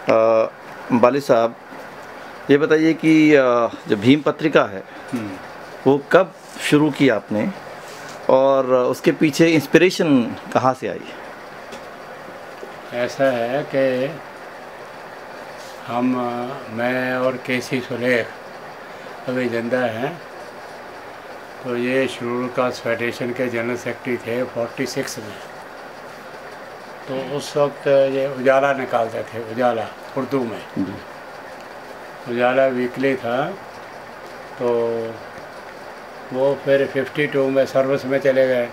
बाली साहब, ये बताइए कि जो भीम पत्रिका है वो कब शुरू की आपने और उसके पीछे इंस्पिरेशन कहाँ से आई? ऐसा है कि मैं और केसी सुलेख अभी जिंदा हैं, तो ये शेड्यूल कास्ट फेडरेशन के जनरल सेक्रेटरी थे 46 में। तो उस वक्त ये उजाला निकालते थे, उजाला उर्दू में, उजाला वीकली था। तो वो फिर 52 में सर्विस में चले गए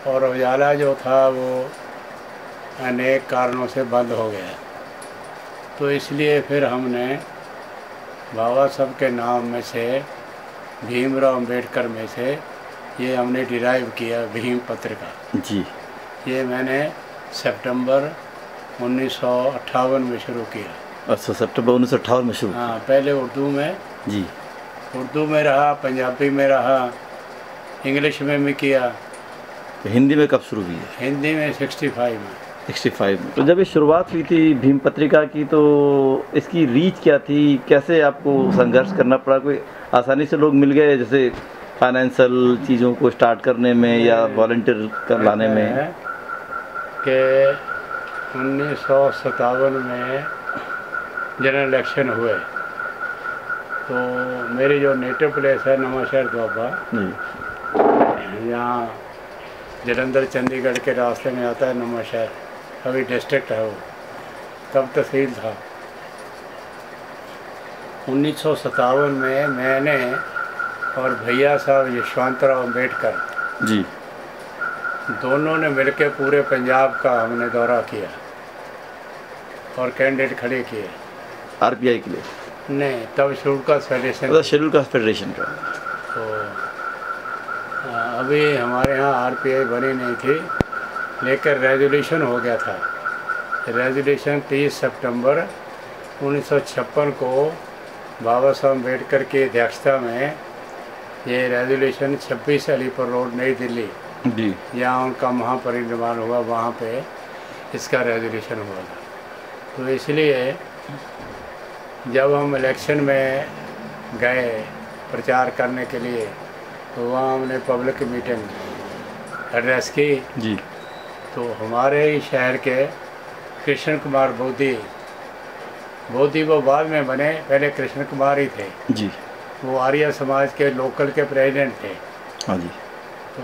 और उजाला जो था वो अनेक कारणों से बंद हो गया। तो इसलिए फिर हमने बाबा साहब के नाम में से, भीमराव अम्बेडकर में से, ये हमने डिराइव किया भीम पत्रिका जी। ये मैंने सितंबर 1958 में शुरू किया। अच्छा, सितंबर 1958 में शुरू? हाँ, पहले उर्दू में जी। उर्दू में रहा, पंजाबी में रहा, इंग्लिश में भी किया। तो हिंदी में कब शुरू की है? हिंदी में 65 में। 65 में। तो जब ये शुरुआत हुई थी भीम पत्रिका की, तो इसकी रीच क्या थी? कैसे आपको संघर्ष करना पड़ा? कोई आसानी से लोग मिल गए जैसे फाइनेंशियल चीज़ों को स्टार्ट करने में या वॉलंटियर कर लाने में? कि 1957 में जनरल इलेक्शन हुए तो मेरी जो नेटिव प्लेस है नवांशहर दोआबा, यहाँ जलंधर चंडीगढ़ के रास्ते में आता है नवांशहर, अभी डिस्ट्रिक्ट है वो, तब तहसील था। 1957 में मैंने और भैया साहब यशवंतराव अम्बेडकर जी, दोनों ने मिलकर पूरे पंजाब का हमने दौरा किया और कैंडिडेट खड़े किए। आरपीआई के लिए? नहीं, तब schedule caste federation. Schedule caste federation का। तो अभी हमारे यहाँ आरपीआई बनी नहीं थी, लेकर रेजोल्यूशन हो गया था। रेजोल्यूशन 30 सितंबर 1956 को बाबा साहब अम्बेडकर की अध्यक्षता में ये रेजोल्यूशन 26 अलीपुर रोड नई दिल्ली जी, जहाँ उनका महापरिनिर्वाण हुआ, वहाँ पे इसका रेजोल्यूशन हुआ था। तो इसलिए जब हम इलेक्शन में गए प्रचार करने के लिए, तो वहाँ हमने पब्लिक मीटिंग एड्रेस की जी। तो हमारे ही शहर के कृष्ण कुमार बोधी वो बाद में बने, पहले कृष्ण कुमार ही थे जी। वो आर्य समाज के लोकल के प्रेसिडेंट थे। हाँ जी। तो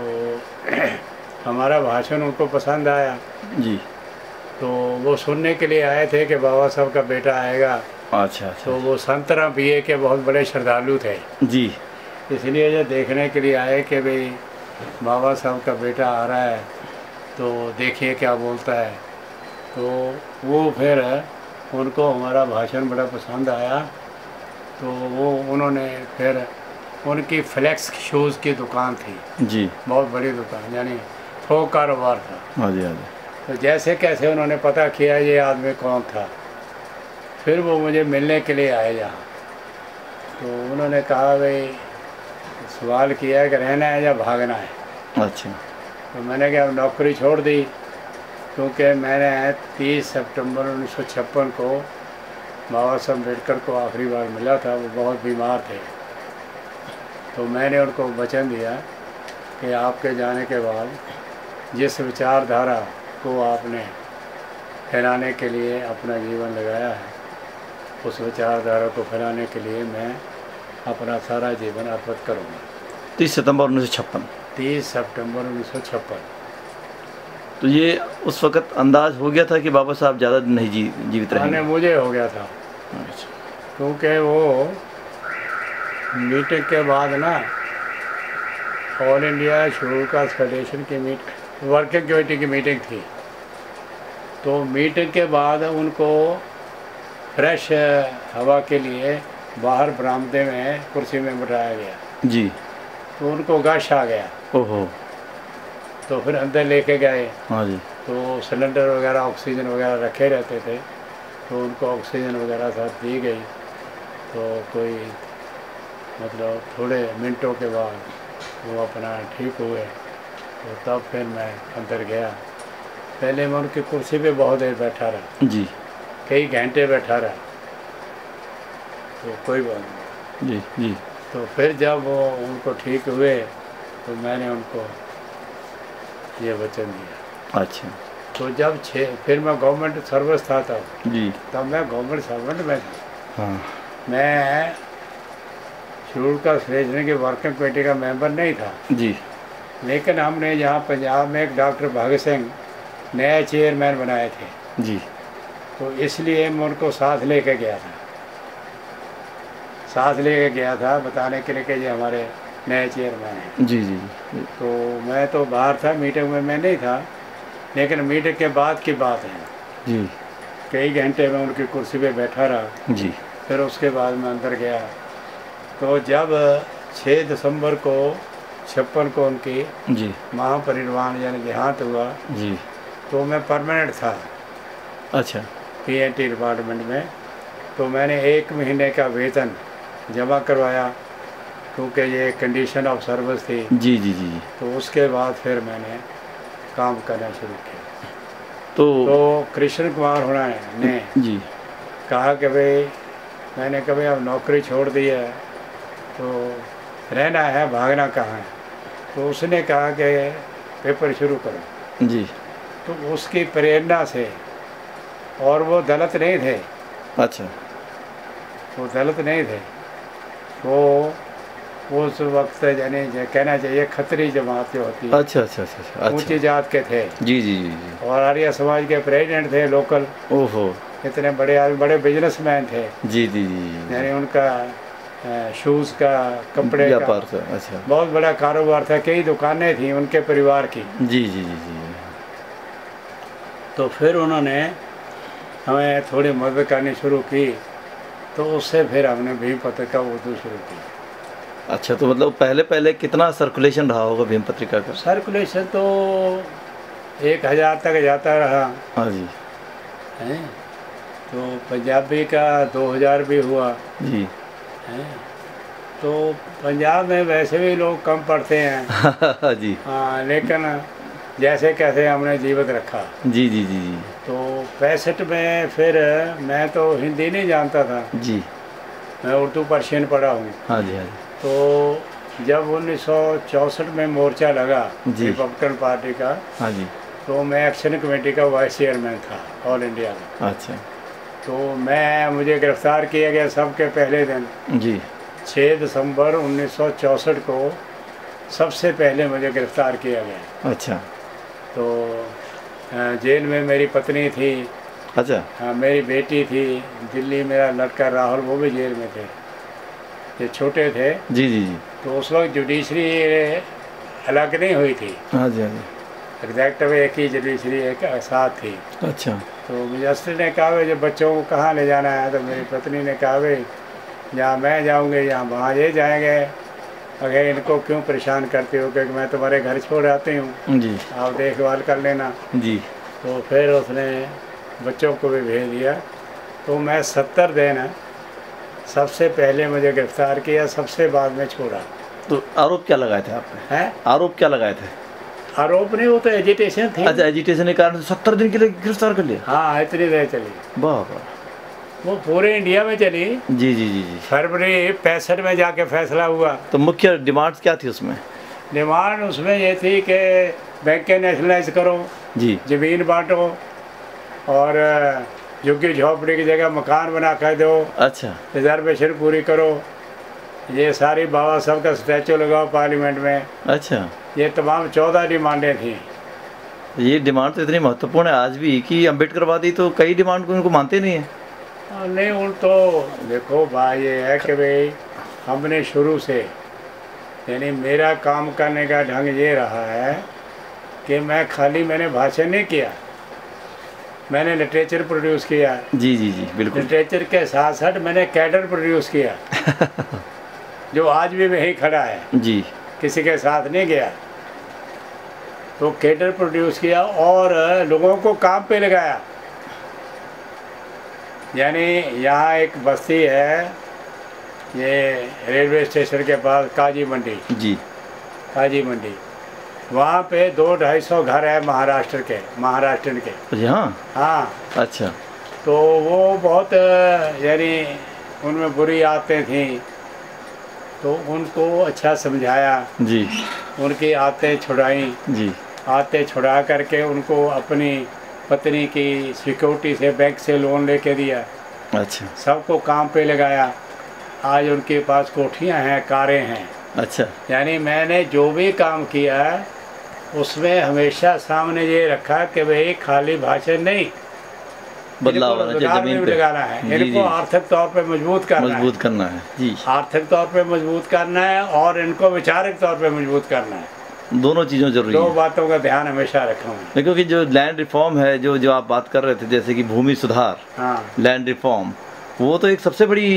हमारा भाषण उनको पसंद आया जी। तो वो सुनने के लिए आए थे कि बाबा साहब का बेटा आएगा। अच्छा। तो वो संतरा पिए के बहुत बड़े श्रद्धालु थे जी। इसलिए ये देखने के लिए आए कि भाई बाबा साहब का बेटा आ रहा है, तो देखिए क्या बोलता है। तो वो फिर उनको हमारा भाषण बड़ा पसंद आया, तो वो उन्होंने फिर उनकी फ्लेक्स शूज़ की दुकान थी जी, बहुत बड़ी दुकान, यानी थोक कारोबार था। हाँ जी, हाँ जी। तो जैसे कैसे उन्होंने पता किया ये आदमी कौन था, फिर वो मुझे मिलने के लिए आए यहाँ। तो उन्होंने कहा भाई सवाल किया है कि रहना है या भागना है। अच्छा। तो मैंने कहा नौकरी छोड़ दी, क्योंकि मैंने 30 सितंबर 1956 को बाबा साहब अम्बेडकर को आखिरी बार मिला था, वो बहुत बीमार थे। तो मैंने उनको वचन दिया कि आपके जाने के बाद जिस विचारधारा को आपने फैलाने के लिए अपना जीवन लगाया है, उस विचारधारा को फैलाने के लिए मैं अपना सारा जीवन अर्पित करूँगा। 30 सितंबर 1956? 30 सितंबर 1956। तो ये उस वक़्त अंदाज हो गया था कि बाबा साहब ज़्यादा दिन नहीं जीवित रहेंगे? मुझे हो गया था, अच्छा। क्योंकि वो मीटिंग के बाद ना all India schedule caste federation की वर्किंग कमेटी की मीटिंग थी। तो मीटिंग के बाद उनको फ्रेश हवा के लिए बाहर बरामदे में कुर्सी में बिठाया गया जी। तो उनको गश आ गया। ओहो। तो फिर अंदर लेके गए। हाँ जी। तो सिलेंडर वगैरह ऑक्सीजन वगैरह रखे रहते थे, तो उनको ऑक्सीजन वगैरह साथ दी गई। तो कोई मतलब थोड़े मिनटों के बाद वो अपना ठीक हुए। तो तब फिर मैं अंदर गया। पहले मैं उनकी कुर्सी पे बहुत देर बैठा रहा जी। कई घंटे बैठा रहा, तो कोई बात नहीं। जी जी। तो फिर जब वो उनको ठीक हुए तो मैंने उनको ये वचन दिया। अच्छा। तो जब फिर मैं गवर्नमेंट सर्विस था तब जी। मैं गवर्नमेंट सर्वेंट में था। हाँ मैं शेड्यूल कास्ट रीजन की वर्किंग कमेटी का मेंबर नहीं था, जी। लेकिन हमने यहाँ पंजाब में एक डॉक्टर भगत सिंह नए चेयरमैन बनाए थे, जी। तो इसलिए मैं उनको साथ लेके गया था, बताने के लिए कि ये हमारे नए चेयरमैन हैं। जी जी जी। तो मैं तो बाहर था, मीटिंग में मैं नहीं था, लेकिन मीटिंग के बाद की बात है, जी कई घंटे में उनकी कुर्सी पे बैठा रहा। जी। फिर उसके बाद मैं अंदर गया, तो जब 6 दिसंबर को 56 को उनकी जी। महापरिनिर्वाण यानी देहांत हुआ, जी। तो मैं परमानेंट था अच्छा। पीएनटी डिपार्टमेंट में। तो मैंने 1 महीने का वेतन जमा करवाया, क्योंकि ये कंडीशन ऑफ सर्विस थी। जी जी जी जी। तो उसके बाद फिर मैंने काम करना शुरू किया। तो कृष्ण कुमार होना ने जी कहा कि भाई, मैंने कभी अब नौकरी छोड़ दी है तो रहना है, भागना कहाँ है। तो उसने कहा कि पेपर शुरू करो। जी। तो उसकी प्रेरणा से, और वो दलित नहीं थे, अच्छा। वो उस वक्त यानी कहना चाहिए खत्री जमात जो होती है, अच्छा अच्छा अच्छा अच्छा। ऊंची जात के थे। जी जी जी जी। और आर्य समाज के प्रेसिडेंट थे लोकल। ओहो। इतने बड़े आदमी, बड़े बिजनेसमैन थे। जी जी जी। यानी उनका शूज़ का, कपड़े का व्यापार था। अच्छा। बहुत बड़ा कारोबार था, कई दुकानें थी उनके परिवार की। जी जी जी जी। तो फिर उन्होंने हमें थोड़ी मदद करनी शुरू की, तो उससे फिर हमने भीम पत्रिका उर्दू शुरू की। अच्छा, तो मतलब पहले पहले कितना सर्कुलेशन रहा होगा भीम पत्रिका का? सर्कुलेशन तो 1000 तक जाता रहा। हाँ जी। हैं, तो पंजाबी का 2000 भी हुआ। जी। हैं, तो पंजाब में वैसे भी लोग कम पढ़ते हैं। जी। हाँ, लेकिन जैसे कैसे हमने जीवित रखा। जी जी जी जी। तो 65 में फिर मैं तो हिंदी नहीं जानता था, जी। मैं उर्दू पर्शियन पढ़ा हूँ। हाँ जी हाँ जी। तो जब 1964 में मोर्चा लगा जी। रिपब्लिकन पार्टी का, हाँ जी। तो मैं एक्शन कमेटी का वाइस चेयरमैन था ऑल इंडिया का। अच्छा। तो मुझे गिरफ्तार किया गया सबके पहले दिन। जी। 6 दिसंबर 1964 को सबसे पहले मुझे गिरफ्तार किया गया। अच्छा। तो जेल में मेरी पत्नी थी। अच्छा। हाँ, मेरी बेटी थी। दिल्ली मेरा लड़का राहुल, वो भी जेल में थे, ये छोटे थे। जी जी जी। तो उस वक्त जुडिशरी अलग नहीं हुई थी, हाँ जी हाँ जी। एग्जैक्टिव एक ही, जुडिशरी एक साथ थी। अच्छा। तो मजिस्ट्रेट ने कहा भाई जब बच्चों को कहाँ ले जाना है, तो मेरी पत्नी ने कहा भाई जहाँ मैं जाऊँगी यहाँ वहाँ ये जाएंगे, अगर इनको क्यों परेशान करते हो, क्योंकि मैं तुम्हारे घर छोड़ आती हूँ, जी। आप देखभाल कर लेना। जी। तो फिर उसने बच्चों को भी भेज दिया। तो मैं 70 दिन सबसे पहले मुझे गिरफ्तार किया, सबसे बाद में छोड़ा। तो आरोप क्या लगाए थे आपने? हैं? आरोप क्या लगाए थे? आरोप नहीं, वो तो एजिटेशन थी। अच्छा, एजिटेशन के कारण 70 दिन के लिए गिरफ्तार कर लिया? हाँ, इतनी देर चली, वाह वाह। वो पूरे इंडिया में चली। जी जी जी जी। फरवरी 65 में जाके फैसला हुआ। तो मुख्य डिमांड्स क्या थी उसमें? डिमांड उसमें ये थी कि बैंकें नेशनलाइज करो, जी। ज़मीन बांटो, और झुग्गी झोपड़ी की जगह मकान बना कर दो। अच्छा। रिजर्वेशन पूरी करो, ये सारी बाबा साहब का स्टैचू लगाओ पार्लियामेंट में। अच्छा। ये तमाम 14 डिमांडें थी। ये डिमांड तो इतनी महत्वपूर्ण है आज भी कि अम्बेडकरवादी तो कई डिमांड को इनको मानते नहीं है। नहीं, उन तो देखो भाई, ये है कि भाई हमने शुरू से, यानी मेरा काम करने का ढंग ये रहा है कि मैंने भाषण नहीं किया, मैंने लिटरेचर प्रोड्यूस किया। जी जी जी बिल्कुल। लिटरेचर के साथ साथ मैंने कैडर प्रोड्यूस किया जो आज भी वहीं खड़ा है, जी। किसी के साथ नहीं गया। तो कैडर प्रोड्यूस किया और लोगों को काम पे लगाया। यानी यहाँ एक बस्ती है, ये रेलवे स्टेशन के पास, काजी मंडी। जी। काजी मंडी, वहाँ पे 200-250 घर है महाराष्ट्र के। यहाँ? हाँ। अच्छा। तो वो बहुत यानी उनमें बुरी आदतें थी, तो उनको अच्छा समझाया जी उनकी आदतें छुड़ाई। जी आदतें छुड़ा करके उनको अपनी पत्नी की सिक्योरिटी से बैंक से लोन लेके दिया, अच्छा सबको काम पे लगाया। आज उनके पास कोठियां हैं, कारें हैं। अच्छा यानी मैंने जो भी काम किया उसमें हमेशा सामने ये रखा कि भाई खाली भाषण नहीं, बदलाव इनको होना चाहिए रोजगार में जमीन भी पे। लगाना है, जी इनको जी आर्थिक तौर पे मजबूत करना है, मजबूत करना है जी। आर्थिक तौर पे मजबूत करना है और इनको वैचारिक तौर पे मजबूत करना है। दोनों चीज़ों जरूरी दो है। बातों का ध्यान हमेशा रखा हूँ। क्योंकि जो लैंड रिफॉर्म है, जो जो आप बात कर रहे थे, जैसे कि भूमि सुधार, हाँ, लैंड रिफॉर्म, वो तो एक सबसे बड़ी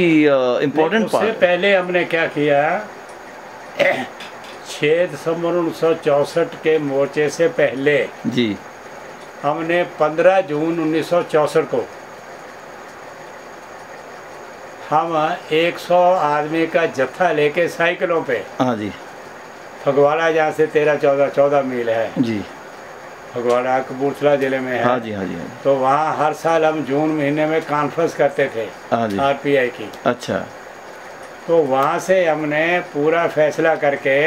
इम्पोर्टेंट उससे पार्ट है। पहले हमने क्या किया, 6 दिसंबर 1964 के मोर्चे से पहले जी हमने 15 जून 1964 को हम 100 आदमी का जत्था लेके साइकिलों पे, हाँ जी फगवाड़ा जहाँ से 13-14 मील है, जी फगवाड़ा कपूरथला जिले में है। हाँ जी हाँ जी हाँ जी तो वहाँ हर साल हम जून महीने में कॉन्फ्रेंस करते थे हाँ जी। आरपीआई की। अच्छा तो वहाँ से हमने पूरा फैसला करके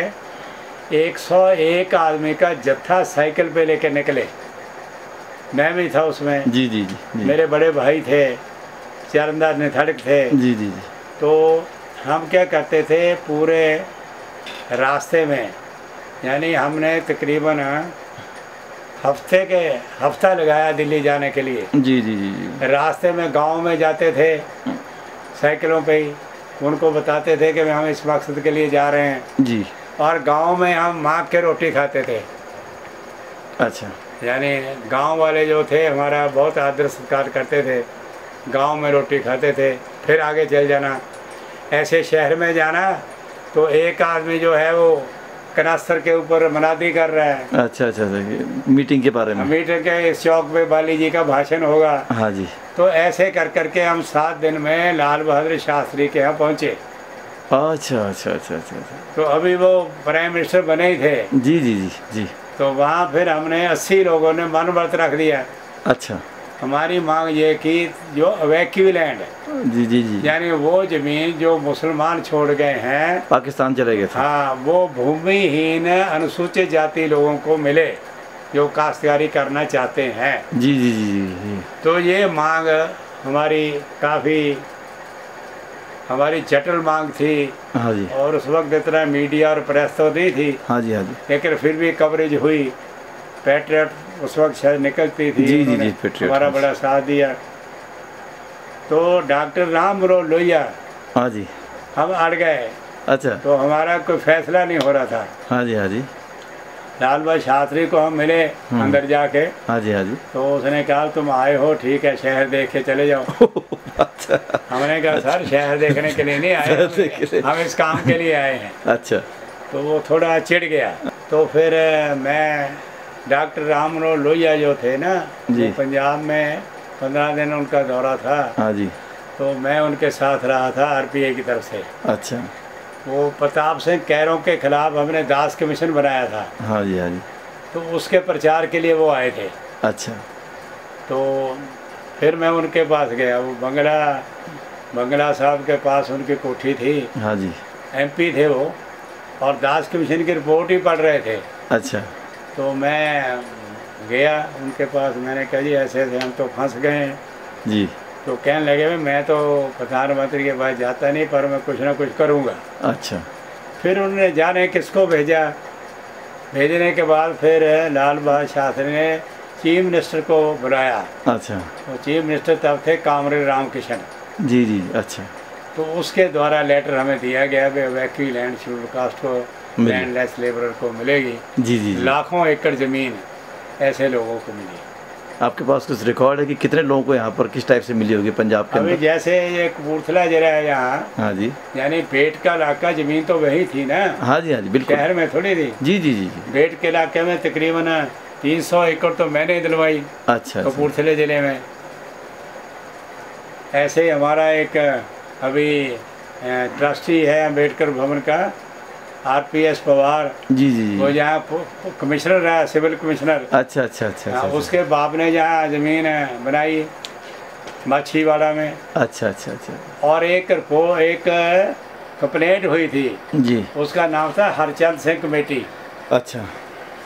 101 आदमी का जत्था साइकिल पे लेके निकले। मैं भी था उसमें, जी जी जी जी मेरे बड़े भाई थे, चरणदास निथड़क थे। जी जी जी तो हम क्या करते थे, पूरे रास्ते में यानी हमने तकरीबन हफ्ता लगाया दिल्ली जाने के लिए। जी जी जी जी रास्ते में गांव में जाते थे साइकिलों पे ही, उनको बताते थे कि हम इस मकसद के लिए जा रहे हैं, जी। और गांव में हम माँग के रोटी खाते थे। अच्छा यानी गांव वाले जो थे हमारा बहुत आदर सत्कार करते थे, गांव में रोटी खाते थे, फिर आगे चल जाना। ऐसे शहर में जाना तो एक आदमी जो है वो कनास्तर के ऊपर मनादी कर रहा है, अच्छा अच्छा अच्छा, मीटिंग के बारे में। मीटर के इस चौक पे बाली जी का भाषण होगा। हाँ जी। तो ऐसे कर करके हम 7 दिन में लाल बहादुर शास्त्री के यहाँ पहुँचे। अच्छा अच्छा अच्छा अच्छा अच्छा। तो अभी वो प्राइम मिनिस्टर बने ही थे। जी जी जी जी। तो वहाँ फिर हमने 80 लोगों ने मन व्रत रख दिया। अच्छा। हमारी मांग ये कि जो अवैक्यू लैंड, जी जी जी, यानी वो जमीन जो मुसलमान छोड़ गए हैं, पाकिस्तान चले गए थे। हाँ, वो भूमिहीन अनुसूचित जाति लोगों को मिले जो काश्तकारी करना चाहते हैं। जी जी जी जी जी। तो ये मांग हमारी काफ़ी हमारी जटिल मांग थी। हाँ जी और उस वक्त इतना मीडिया और प्रेस तो नहीं थी, हाँ जी हाँ जी लेकिन फिर भी कवरेज हुई। पैट्रियट उस वक्त शायद निकलती थी, जी जी उन्होंने जी, पैट्रियट हमारा बड़ा साथ दिया। तो डॉक्टर राम मनोहर लोहिया, हाँ जी। हम अड़ गए, अच्छा। तो हमारा कोई फैसला नहीं हो रहा था। हाँ जी हाँ जी लाल बहादुर शास्त्री को हम मिले अंदर जाके, हाँ जी हाँ जी। तो उसने कहा तुम आए हो ठीक है, शहर देख के चले जाओ। अच्छा हमने कहा सर शहर देखने के लिए नहीं आए, हम इस काम के लिए आए हैं। अच्छा। तो वो थोड़ा चिढ़ गया। तो फिर मैं डॉक्टर राम मनोहर लोहिया जो थे ना, जी। वो पंजाब में 15 दिन उनका दौरा था। हाँ जी। तो मैं उनके साथ रहा था आरपीआई की तरफ से। अच्छा। वो प्रताप सिंह कैरों के खिलाफ हमने दास कमीशन बनाया था, हाँ जी हाँ जी। तो उसके प्रचार के लिए वो आए थे। अच्छा। तो फिर मैं उनके पास गया, वो बंगला साहब के पास उनकी कोठी थी, हाँ जी। एमपी थे वो, और दास कमीशन की रिपोर्ट ही पढ़ रहे थे। अच्छा। तो मैं गया उनके पास, मैंने कहा जी ऐसे ऐसे हम तो फंस गए हैं। जी। तो कहने लगे भाई मैं तो प्रधानमंत्री के पास जाता नहीं, पर मैं कुछ ना कुछ करूँगा। अच्छा। फिर उन्होंने जाने किसको भेजा, भेजने के बाद फिर लाल बहादुर शास्त्री ने चीफ मिनिस्टर को बुलाया। अच्छा। तो चीफ मिनिस्टर तब थे कामरेड रामकिशन। जी जी। अच्छा। तो उसके द्वारा लेटर हमें दिया गया कि वैक्यू लैंड शेड्यूल कास्ट को, लैंडलेस लेबरर को मिलेगी। जी जी जी। लाखों एकड़ ज़मीन ऐसे लोगों को मिली। आपके पास कुछ रिकॉर्ड है कि कितने लोगों को यहाँ पर किस टाइप से मिली होगी पंजाब के अभी अंदर? जैसे ये कपूरथला जिला है यहाँ, हाँ जी। यानी बेट का इलाका ज़मीन तो वही थी ना, हाँ जी हाँ जी बिल्कुल। शहर में थोड़ी थी। जी जी जी जी। बेट के इलाके में तकरीबन 300 एकड़ तो मैंने दिलवाई अच्छा। कपूरथले ज़िले में। ऐसे ही हमारा एक अभी ट्रस्टी है अम्बेडकर भवन का, आरपीएस पवार, जी जी जी। वो जहाँ कमिश्नर रहा, सिविल कमिश्नर। अच्छा अच्छा अच्छा अच्छा। उसके बाप ने जहाँ ज़मीन बनाई, माछीवाड़ा में। अच्छा अच्छा अच्छा और एक कंप्लेंट हुई थी जी। उसका नाम था हरचंद सिंह कमेटी। अच्छा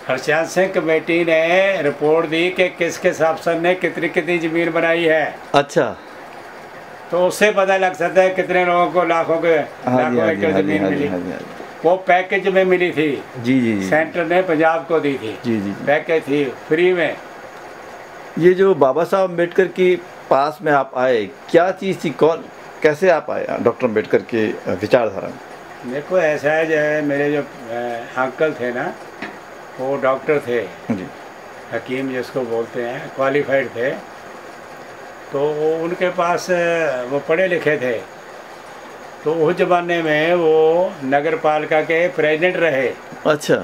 हरचंद सिंह कमेटी ने रिपोर्ट दी कि किस किस अफसर ने कितनी कितनी ज़मीन बनाई है। अच्छा। तो उससे पता लग सकता है कितने लोगों को लाखों एकड़ ज़मीन मिली। वो पैकेज में मिली थी जी जी जी। सेंटर ने पंजाब को दी थी जी जी। पैकेज थी फ्री में। ये जो बाबा साहब अम्बेडकर के पास में आप आए, क्या चीज़ थी, कौन कैसे आप आए डॉक्टर अम्बेडकर के विचारधारा में? देखो ऐसा है, जो मेरे जो अंकल थे ना, वो डॉक्टर थे जी। हकीम जिसको बोलते हैं, क्वालिफाइड थे। तो उनके पास वो पढ़े लिखे थे। तो उस ज़माने में वो नगर पालिका के प्रेसिडेंट रहे। अच्छा,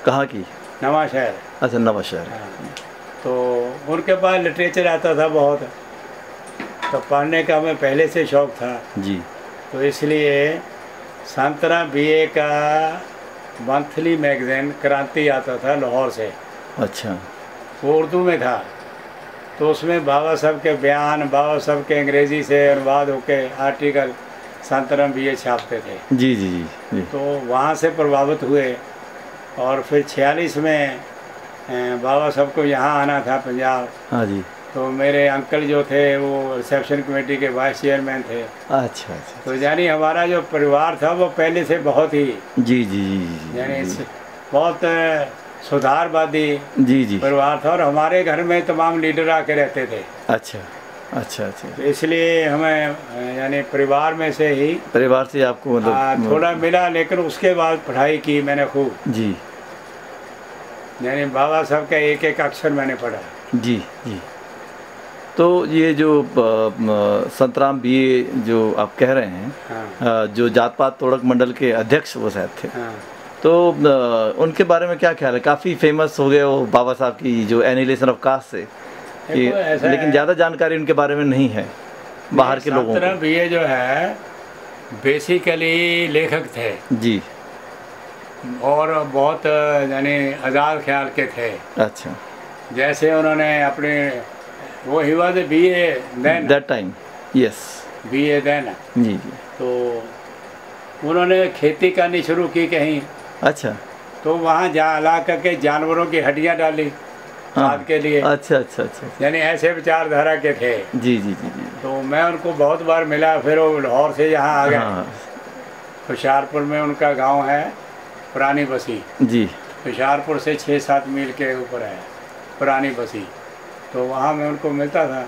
कहाँ की? नवा शहर। अच्छा, नवा शहर। हाँ। तो उनके पास लिटरेचर आता था बहुत, तो पढ़ने का हमें पहले से शौक़ था जी। तो इसलिए संतरा बीए का मंथली मैगज़ीन क्रांति आता था लाहौर से। अच्छा। वो उर्दू में था, तो उसमें बाबा साहब के बयान, बाबा साहब के अंग्रेज़ी से अनुवाद होके आर्टिकल संतरा बीए छापते थे। जी जी जी जी। तो वहाँ से प्रभावित हुए और फिर 46 में बाबा साहब को यहाँ आना था पंजाब। हाँ जी। तो मेरे अंकल जो थे वो रिसेप्शन कमेटी के वाइस चेयरमैन थे। अच्छा अच्छा। तो यानी हमारा जो परिवार था वो पहले से बहुत ही जी जी जी यानी बहुत सुधारवादी जी जी परिवार था और हमारे घर में तमाम लीडर आके रहते थे। अच्छा अच्छा अच्छा। तो इसलिए हमें यानी परिवार में से ही परिवार से आपको मतलब थोड़ा मिला, लेकिन उसके बाद पढ़ाई की मैंने खूब। जी। यानी बाबा साहब का एक एक अक्षर मैंने पढ़ा। जी जी। तो ये जो संतराम बीए जो आप कह रहे हैं, हाँ। जो जात पात तोड़क मंडल के अध्यक्ष वो शायद थे। हाँ। तो उनके बारे में क्या ख्याल है? काफ़ी फेमस हो गए वो बाबा साहब की जो एनिहिलेशन ऑफ कास्ट से, लेकिन ज़्यादा जानकारी उनके बारे में नहीं है बाहर के लोगों को। संतराम बीए जो है बेसिकली लेखक थे जी। और बहुत यानी आज़ाद ख्याल के थे। अच्छा। जैसे उन्होंने अपने वो ही was BA then that time, yes, BA then. जी जी। तो उन्होंने खेती करनी शुरू की कहीं। अच्छा। तो वहाँ ला करके जानवरों की हड्डियाँ डाली खाद के लिए। अच्छा अच्छा अच्छा। यानी ऐसे विचारधारा के थे। जी जी जी जी। तो मैं उनको बहुत बार मिला, फिर वो लाहौर से यहाँ आ गए। हाँ। होशियारपुर में उनका गांव है पुरानी बसी। जी। होशियारपुर से 6-7 मील के ऊपर है पुरानी बसी। तो वहाँ मैं उनको मिलता था।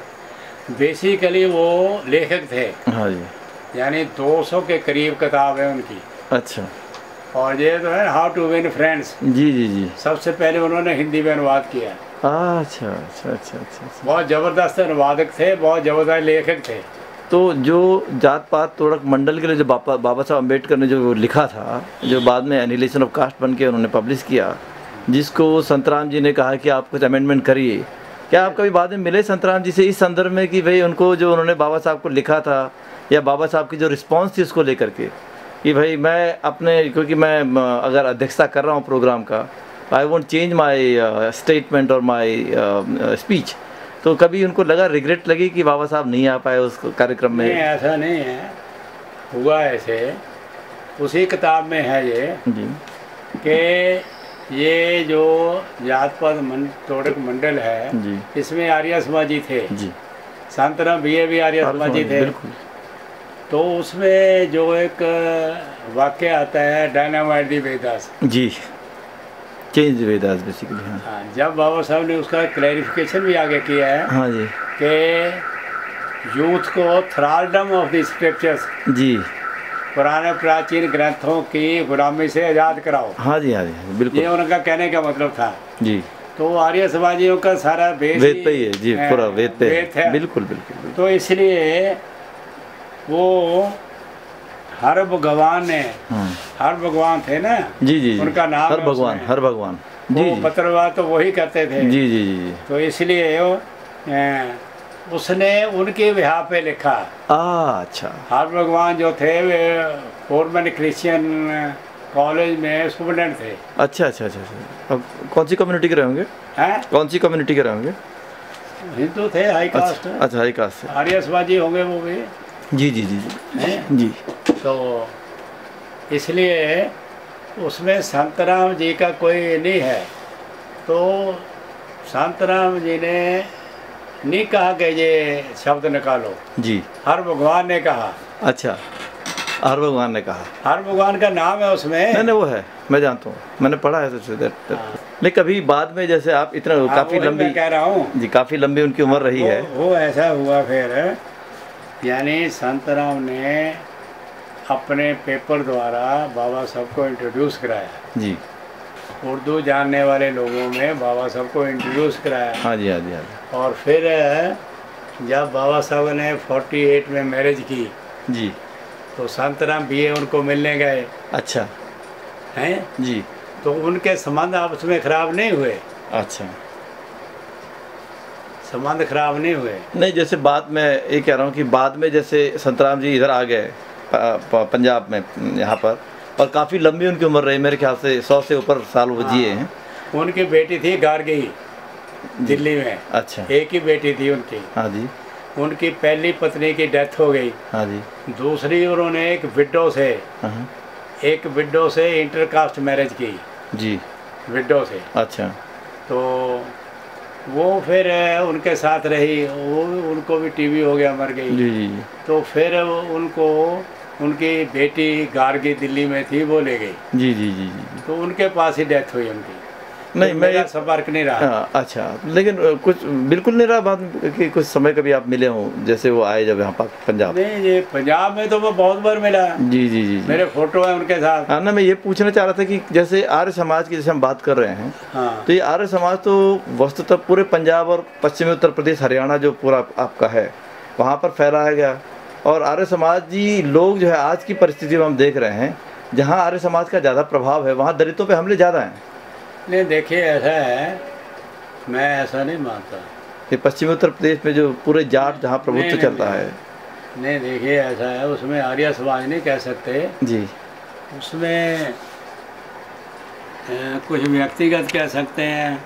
बेसिकली वो लेखक थे। हाँ जी। यानी 200 के करीब किताब है उनकी। अच्छा। और ये तो है हाउ टू विन फ्रेंड्स। जी जी जी। सबसे पहले उन्होंने हिंदी में अनुवाद किया। अच्छा अच्छा अच्छा अच्छा। बहुत ज़बरदस्त अनुवादक थे, बहुत ज़बरदस्त लेखक थे। तो जो जात पात तोड़क मंडल के लिए जो बाबा साहब अम्बेडकर ने जो लिखा था, जो बाद में एनिहिलेशन ऑफ कास्ट बन के उन्होंने पब्लिश किया, जिसको संतराम जी ने कहा कि आप कुछ अमेंडमेंट करिए, क्या आप कभी बाद में मिले संतराम जी से इस संदर्भ में कि भाई उनको जो उन्होंने बाबा साहब को लिखा था या बाबा साहब की जो रिस्पांस थी उसको लेकर के कि भाई मैं अपने, क्योंकि मैं अगर अध्यक्षता कर रहा हूँ प्रोग्राम का, I won't change my statement और माई स्पीच, तो कभी उनको लगा, रिग्रेट लगी कि बाबा साहब नहीं आ पाए उस कार्यक्रम में? नहीं, ऐसा नहीं है, हुआ ऐसे उसी किताब में है ये जी कि ये जो जात पात तोड़क मंडल है जी। इसमें आर्य समाजी थे जी। संतराम बीए भी आर्य समाजी थे। बिल्कुल। तो उसमें जो एक वाक्य आता है डायनामाइट दी वेदास। जी, चेंज वेदास बेसिकली। हाँ हाँ, जब बाबा साहब ने उसका क्लैरिफिकेशन भी आगे किया है हाँ जी कि यूथ को थ्रालडम ऑफ द स्क्रिप्चर्स, जी, पुराने प्राचीन ग्रंथों की गुलामी से आज़ाद कराओ। हाँ जी हाँ जी बिल्कुल, ये उनका कहने का मतलब था जी। तो आर्य समाजियों का सारा बेस वेद पे ही है जी, पूरा वेद पे है। बिल्कुल बिल्कुल। तो इसलिए वो हर भगवान ने, हर भगवान थे ना जी जी, उनका नाम हर भगवान, हर भगवान जी, पत्रवाद तो वही करते थे जी जी जी। तो इसलिए उसने उनके विवाह पे लिखा। अच्छा। हर भगवान जो थे वे फोरमैन क्रिश्चियन कॉलेज में स्टूडेंट थे। अच्छा अच्छा अच्छा अच्छा। अब कौन सी कम्युनिटी के रहे होंगे? हैं? कौन सी कम्युनिटी के रहे होंगे? हिंदू थे, हाई कास्ट। अच्छा हाई कास्ट से। आर्य समाजी होंगे वो भी। जी जी जी जी हैं? जी। तो इसलिए उसमें संतराम जी का कोई नहीं है। तो संतराम जी ने नहीं कहा कि ये शब्द निकालो, जी। हर भगवान ने कहा। अच्छा, हर भगवान ने कहा। हर भगवान का नाम है उसमें। नहीं वो है, मैं जानता हूँ, मैंने पढ़ा है सबसे। नहीं कभी बाद में जैसे आप इतना काफ़ी वही लंबी, मैं कह रहा हूँ जी काफ़ी लंबी उनकी उम्र रही है। वो ऐसा हुआ फिर, यानी संतराम ने अपने पेपर द्वारा बाबा साहब को इंट्रोड्यूस कराया। जी। उर्दू जानने वाले लोगों में बाबा साहब को इंट्रोड्यूस कराया। हाँ जी हाँ जी हाँ जी। और फिर जब बाबा साहब ने 48 में मैरिज की जी। तो संतराम भी उनको मिलने गए। अच्छा। हैं जी। तो उनके संबंध आपस में खराब नहीं हुए। अच्छा। संबंध खराब नहीं हुए। नहीं जैसे बाद में ये कह रहा हूँ कि बाद में जैसे संतराम जी इधर आ गए पंजाब में यहाँ पर, और काफ़ी लंबी उनकी उम्र रही, मेरे ख्याल से 100 से ऊपर साल वो जिए हैं। उनकी बेटी थी गार्गी दिल्ली में। अच्छा। एक ही बेटी थी उनकी। हाँ जी। उनकी पहली पत्नी की डेथ हो गई। हाँ जी। दूसरी उन्होंने एक विडो से इंटरकास्ट मैरिज की। जी। विडो से। अच्छा। तो वो फिर उनके साथ रही, वो उनको भी टीबी हो गया, मर गई। जी जी जी। तो फिर उनको उनकी बेटी गार्गी दिल्ली में थी, वो ले गई। जी जी जी जी। तो उनके पास ही डेथ हुई उनकी। नहीं तो मैं मेरा संपर्क नहीं रहा। अच्छा, लेकिन कुछ बिल्कुल नहीं रहा बाद में कि कुछ समय कभी आप मिले हों, जैसे वो आए जब यहाँ पर पंजाब? नहीं, ये पंजाब में तो वो बहुत बार मिला। जी जी जी। मेरे फोटो है उनके साथ। हाँ ना, मैं ये पूछना चाह रहा था कि जैसे आर्य समाज की जैसे हम बात कर रहे हैं, हाँ। तो ये आर्य समाज तो वस्तुतः पूरे पंजाब और पश्चिमी उत्तर प्रदेश, हरियाणा जो पूरा आपका है, वहाँ पर फैलाया गया। और आर्य समाजी लोग जो है आज की परिस्थिति में हम देख रहे हैं, जहाँ आर्य समाज का ज़्यादा प्रभाव है वहाँ दलितों पे हमले ज़्यादा हैं। नहीं देखिए, ऐसा है, मैं ऐसा नहीं मानता। ये पश्चिमी उत्तर प्रदेश में जो पूरे जाट जहाँ प्रभुत्व नहीं, चलता है। नहीं देखिए, ऐसा है, उसमें आर्य समाज नहीं कह सकते जी। उसमें कुछ व्यक्तिगत कह सकते हैं,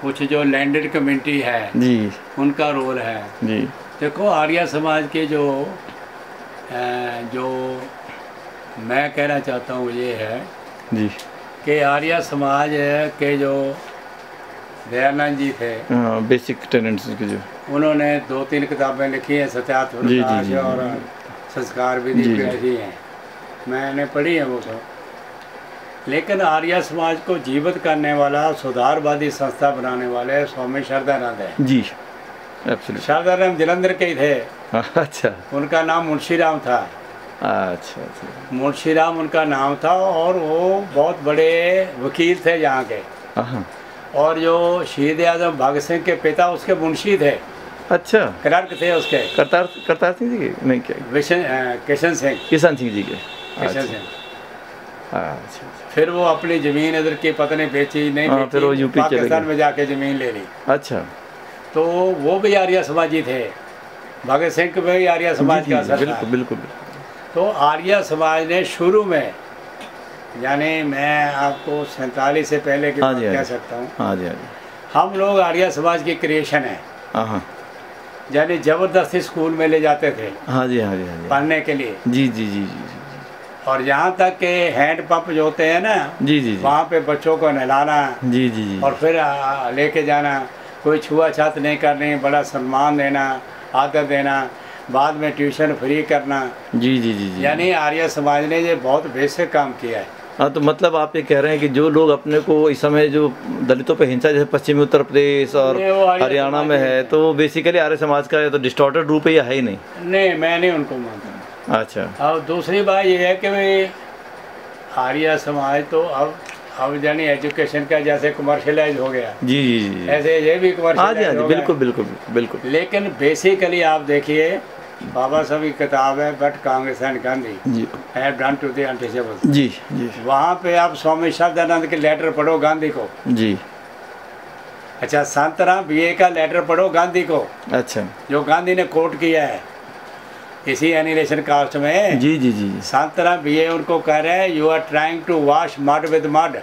कुछ जो लैंडेड कम्युनिटी है जी उनका रोल है। जी। देखो आर्य समाज के जो मैं कहना चाहता हूँ ये है जी कि आर्य समाज के जो दयानंद जी थे, बेसिक टेनेंट्स की जो उन्होंने 2-3 किताबें लिखी हैं, सत्यार्थ प्रकाश और संस्कार विधि ऐसी हैं, मैंने पढ़ी है वो सब। लेकिन आर्य समाज को जीवित करने वाला, सुधारवादी संस्था बनाने वाले स्वामी शारदानंद है। जी एब्सोल्युटली। शारदानंद जलंधर के ही थे। अच्छा। उनका नाम मुंशी राम था। अच्छा अच्छा। मुंशी राम उनका नाम था, और वो बहुत बड़े वकील थे यहाँ के। और जो शहीद आजम भगत सिंह के पिता उसके मुंशी थे। अच्छा। क्लर्क थे उसके। करतार सिंह जी के नहीं, क्या किशन सिंह जी के। किशन सिंह। अच्छा। फिर वो अपनी जमीन इधर की पत्नी बेची, नहीं बेची, फिर वो यूपी पाकिस्तान में जाके जमीन ले ली। अच्छा। तो वो भी आर्य समाजी थे। भगत सिंह के भी आर्य समाज का असर था। बिल्कुल बिल्कुल। तो आर्य समाज ने शुरू में, यानी मैं आपको 47 से पहले की बात कह सकता हूँ। हाँ जी हाँ जी। हम लोग आर्य समाज की क्रिएशन है। यानी जबरदस्ती स्कूल में ले जाते थे। हाँ जी हाँ जी हाँ जी। पढ़ने के लिए। जी जी जी जी। और यहाँ तक के हैंड पंप जो होते हैं ना, जी जी, वहाँ पे बच्चों को नहलाना। जी जी जी। और फिर लेके जाना, कोई छुआछूत नहीं करनी, बड़ा सम्मान देना, आदर देना, बाद में ट्यूशन फ्री करना। जी जी जी जी। यानी आर्य समाज ने ये बहुत बेसिक काम किया है। हाँ, तो मतलब आप ये कह रहे हैं कि जो लोग अपने को इस समय जो दलितों पे हिंसा जैसे पश्चिमी उत्तर प्रदेश और हरियाणा में है, तो बेसिकली आर्य समाज का तो डिस्टॉर्टेड रूप है या है ही नहीं? नहीं, मैं नहीं उनको मानता। अच्छा। और दूसरी बात ये है कि भाई आर्य समाज तो अब यानी एजुकेशन का जैसे कमर्शियलाइज हो गया। जी जी जी। ऐसे ये भी कमर्शियलाइज हो गया। बिल्कुल बिल्कुल बिल्कुल। लेकिन बेसिकली आप देखिए, बाबा साहब की किताब है but Congress and Gandhi have done to the untouchable. जी जी। वहाँ पे आप स्वामी शारदानंद के लेटर पढ़ो गांधी को। जी। अच्छा, शांताराम बीए का लेटर पढ़ो गांधी को। अच्छा। जो गांधी ने कोट किया है इसी एनिलेशन कास्ट में। जी जी जी। शांताराम बीए उनको कह रहे हैं, you are trying to wash mud with mud.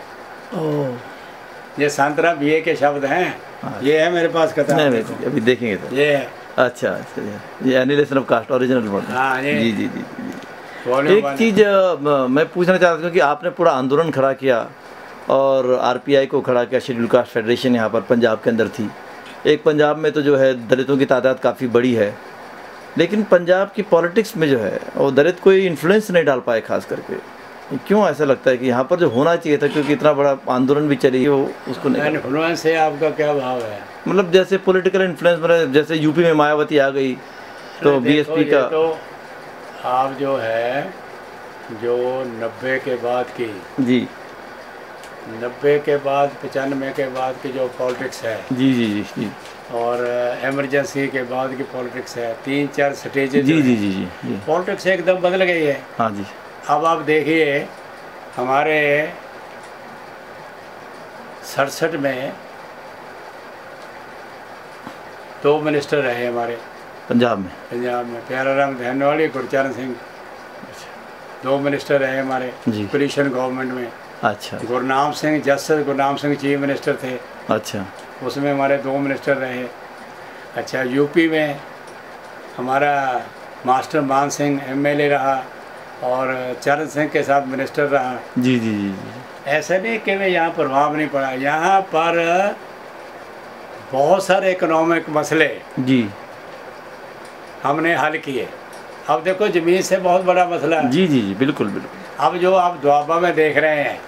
ये शांताराम बीए के शब्द हैं। हाँ। ये है मेरे पास किताब। नहीं अभी देखेंगे तो। ये है। अच्छा अच्छा, ये annihilation of caste original model. हाँ ये जी जी जी जी। वॉल्यूम एक चीज़ मैं पूछना चाहता हूँ कि आपने पूरा आंदोलन खड़ा किया और आरपीआई को खड़ा किया, शेड्यूल कास्ट फेडरेशन यहाँ पर पंजाब के अंदर थी। एक पंजाब में तो जो है दलितों की तादाद काफ़ी बड़ी है, लेकिन पंजाब की पॉलिटिक्स में जो है वो दलित कोई इन्फ्लुएंस नहीं डाल पाए खास करके। क्यों ऐसा लगता है कि यहाँ पर जो होना चाहिए था, क्योंकि इतना बड़ा आंदोलन भी चली वो उसको नहीं। इन्फ्लुएंस से आपका क्या भाव है? मतलब जैसे पॉलिटिकल इन्फ्लुएंस, मतलब जैसे यूपी में मायावती आ गई तो बीएसपी का। तो आप जो है जो 90 के बाद की, जी 90 के बाद 95 के बाद की जो पॉलिटिक्स है, जी जी जी जी और इमरजेंसी के बाद की पॉलिटिक्स है, 3-4 स्टेजेस जी जी जी जी पॉलिटिक्स एकदम बदल गई है। हाँ जी। अब आप देखिए हमारे 67 में 2 मिनिस्टर रहे हमारे पंजाब में। प्याराराम धनवाड़ी, गुरचरण सिंह, 2 मिनिस्टर रहे हमारे जी। कोलिशन गवर्नमेंट में। अच्छा Gurnam Singh, justice Gurnam Singh chief minister थे, अच्छा उसमें हमारे 2 मिनिस्टर रहे। अच्छा यूपी में हमारा मास्टर मान सिंह एमएलए रहा और चरण सिंह के साथ मिनिस्टर रहा। जी जी जी जी। ऐसा नहीं कि मैं यहाँ प्रभाव नहीं पड़ा, यहाँ पर बहुत सारे इकोनॉमिक मसले जी हमने हल किए। अब देखो ज़मीन से बहुत बड़ा मसला है। जी जी जी बिल्कुल बिल्कुल। अब जो आप दुआबा में देख रहे हैं,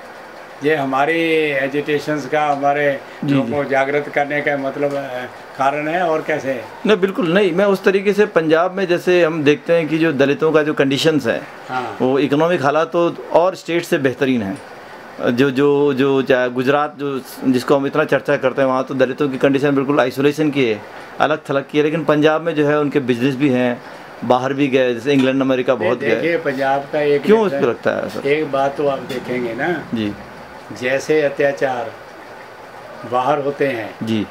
ये हमारी एजिटेशंस का, हमारे लोगों को जागृत करने का मतलब कारण है। और कैसे? नहीं बिल्कुल नहीं, मैं उस तरीके से पंजाब में जैसे हम देखते हैं कि जो दलितों का जो कंडीशंस है, हाँ। वो इकोनॉमिक हालात तो और स्टेट से बेहतरीन है। जो जो जो चाहे गुजरात जो जिसको हम इतना चर्चा करते हैं, वहाँ तो दलितों की कंडीशन बिल्कुल आइसोलेशन की है, अलग थलग की है। लेकिन पंजाब में जो है उनके बिजनेस भी हैं, बाहर भी गए, जैसे इंग्लैंड अमेरिका बहुत गए। देखिए पंजाब का एक क्यों उसको लगता है सर? एक बात तो आप देखेंगे ना जी, जैसे अत्याचार बाहर होते हैं जी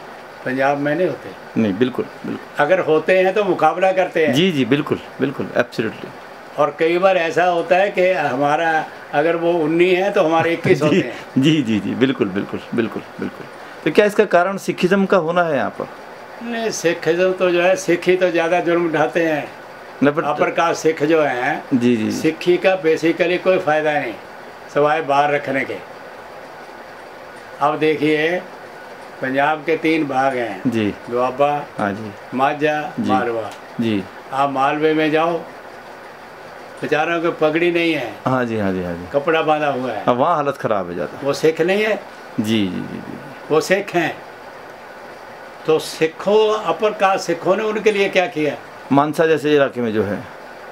पंजाब में नहीं होते। नहीं बिल्कुल बिल्कुल। अगर होते हैं तो मुकाबला करते हैं। जी जी बिल्कुल बिल्कुल एब्सोल्युटली। और कई बार ऐसा होता है कि हमारा अगर वो 19 है तो हमारे 21 होते हैं। जी जी जी बिल्कुल बिल्कुल बिल्कुल बिल्कुल। तो क्या इसका कारण सिखिज्म का होना है यहाँ पर? नहीं, सिखिज्म तो जो है, सिख ही तो ज़्यादा जुर्म उठाते हैं। अपर कास्ट सिख जो हैं, जी जी सिखी का बेसिकली कोई फ़ायदा नहीं सिवाय बाहर रखने के। अब देखिए पंजाब के 3 भाग हैं जी, दुआबा, हाँ जी, माझा, जी। मालवा। जी आप मालवे में जाओ, बेचारों को पगड़ी नहीं है, हाँ जी हाँ जी हाँ जी। कपड़ा बांधा हुआ है। अब वहाँ हालत ख़राब है ज़्यादा। वो सिख नहीं है, जी जी जी जी। वो सिख हैं। तो सिखों, अपर कास्ट सिखों ने उनके लिए क्या किया? मानसा जैसे इलाके में जो है,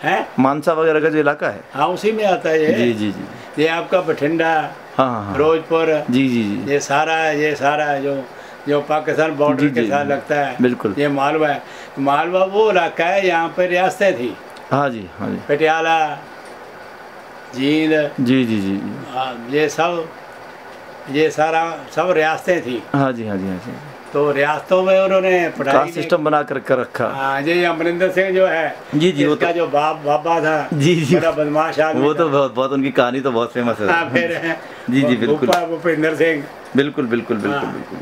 हैं? मानसा वगैरह का जो इलाका है, हाँ उसी में आता है ये। जी जी जी। ये आपका बठिंडा, हाँ हाँ हाँ। फिरोजपुर, जी जी जी। ये सारा जो जो पाकिस्तान बॉर्डर जी, के जी, साथ जी। लगता है, बिल्कुल। ये मालवा है। मालवा वो इलाका है, यहाँ पर रियासतें थी, हाँ जी हाँ जी। पटियाला, जींद, जी जी जी जी। ये सारा सब रियासतें थी। हाँ जी हाँ जी हाँ जी। तो रियासतों में उन्होंने पढ़ाई कास्ट सिस्टम बना कर रखा। हाँ, ये अमरिंदर सिंह जो है, जी जी, वो इसका जो बाबा था, जी जी, बड़ा बदमाश आदमी वो तो था। बहुत बहुत उनकी कहानी तो बहुत फेमस है। हाँ, फिर जी जी बिल्कुल भूपेंद्र सिंह। बिल्कुल बिल्कुल बिल्कुल हाँ। बिल्कुल।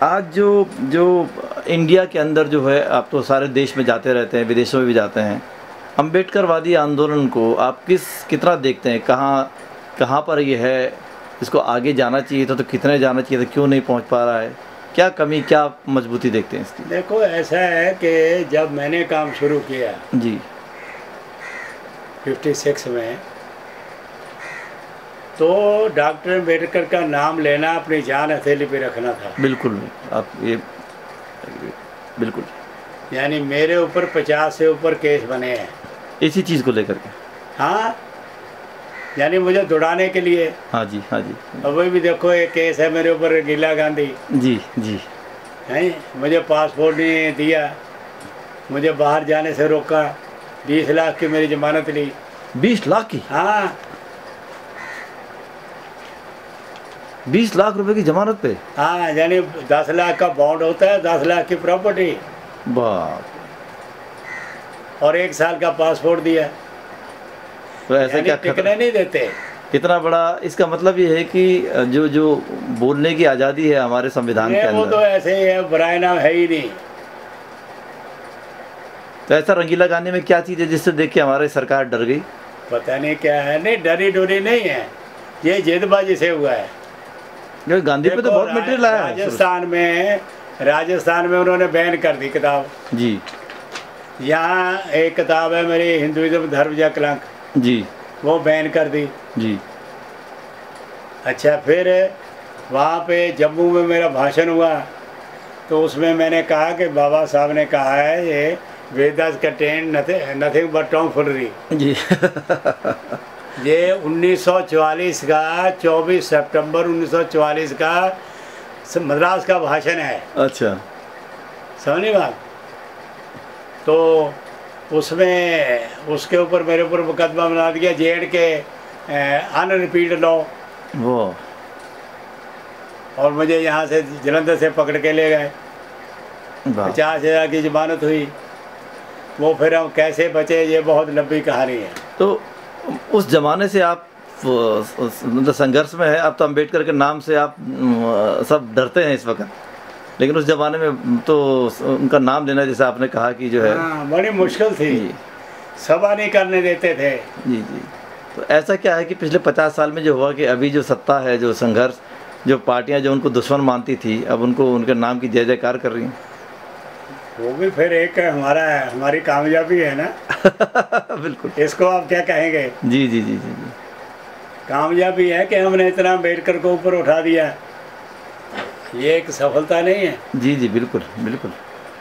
आज जो इंडिया के अंदर जो है, आप तो सारे देश में जाते रहते हैं, विदेशों में भी जाते हैं, अम्बेडकरवादी आंदोलन को आप कितना देखते हैं? कहाँ पर ये है? इसको आगे जाना चाहिए था तो कितने जाना चाहिए था, क्यों नहीं पहुंच पा रहा है? क्या कमी, क्या मजबूती देखते हैं इसकी? देखो ऐसा है कि जब मैंने काम शुरू किया जी 56 में, तो डॉक्टर अम्बेडकर का नाम लेना अपनी जान हथेली पे रखना था। बिल्कुल, आप ये बिल्कुल, यानी मेरे ऊपर 50 से ऊपर केस बने हैं इसी चीज़ को लेकर के। हाँ, यानी मुझे दौड़ाने के लिए। हाँ जी हाँ जी। अभी भी देखो एक केस है मेरे ऊपर, गीला गांधी जी जी। हैं, मुझे पासपोर्ट नहीं दिया, मुझे बाहर जाने से रोका, 20 लाख की मेरी जमानत ली। 20 लाख की? हाँ 20 लाख रुपए की जमानत पे? हाँ, यानी 10 लाख का बॉन्ड होता है, 10 लाख की प्रॉपर्टी, बाप। और 1 साल का पासपोर्ट दिया। तो ऐसे यानी क्या टिकने नहीं देते। इतना बड़ा, इसका मतलब ये है कि जो जो बोलने की आज़ादी है हमारे संविधान के वो अंदर, तो ऐसे ही है, बुराई नाम है ही नहीं। तो ऐसा रंगीला गाने में क्या चीज़ है जिससे देख के हमारी सरकार डर गई? पता नहीं क्या है, नहीं डरी डोरी नहीं है, ये जिदबाजी से हुआ है। क्योंकि गांधी पे तो देखो, बहुत मटेरियल आया है। राजस्थान में उन्होंने बैन कर दी किताब। जी यहाँ एक किताब है मेरी, हिंदुइज्म धर्म या कलंक, जी वो बैन कर दी। जी। अच्छा, फिर वहाँ पे जम्मू में मेरा भाषण हुआ, तो उसमें मैंने कहा कि बाबा साहब ने कहा है ये वेदास कंटेन नथिंग बट टॉमफुलरी। जी ये 1944 का 24 सितंबर 1944 का मद्रास का भाषण है। अच्छा, समझी बात? तो उसमें उसके ऊपर मेरे ऊपर मुकदमा बना दिया, जेड के अनरिपीट लॉ, वो और मुझे यहाँ से जलंधर से पकड़ के ले गए। वाह। 50,000 की जमानत हुई। वो फिर हम कैसे बचे, ये बहुत लंबी कहानी है। तो उस जमाने से आप मतलब संघर्ष में है। अब तो अम्बेडकर के नाम से आप सब डरते हैं इस वक्त, लेकिन उस जमाने में तो उनका नाम लेना, जैसे आपने कहा कि जो है, हाँ, बड़ी मुश्किल थी, सभा नहीं करने देते थे। जी जी। तो ऐसा क्या है कि पिछले 50 साल में जो हुआ कि अभी जो सत्ता है, जो संघर्ष, जो पार्टियां जो उनको दुश्मन मानती थी, अब उनको उनके नाम की जय जयकार कर रही हैं? वो भी फिर एक हमारी कामयाबी है ना। बिल्कुल। इसको आप क्या कहेंगे? जी जी जी जी जी। कामयाबी है कि हमने इतना अम्बेडकर को ऊपर उठा दिया, ये एक सफलता नहीं है? जी जी, बिल्कुल बिल्कुल।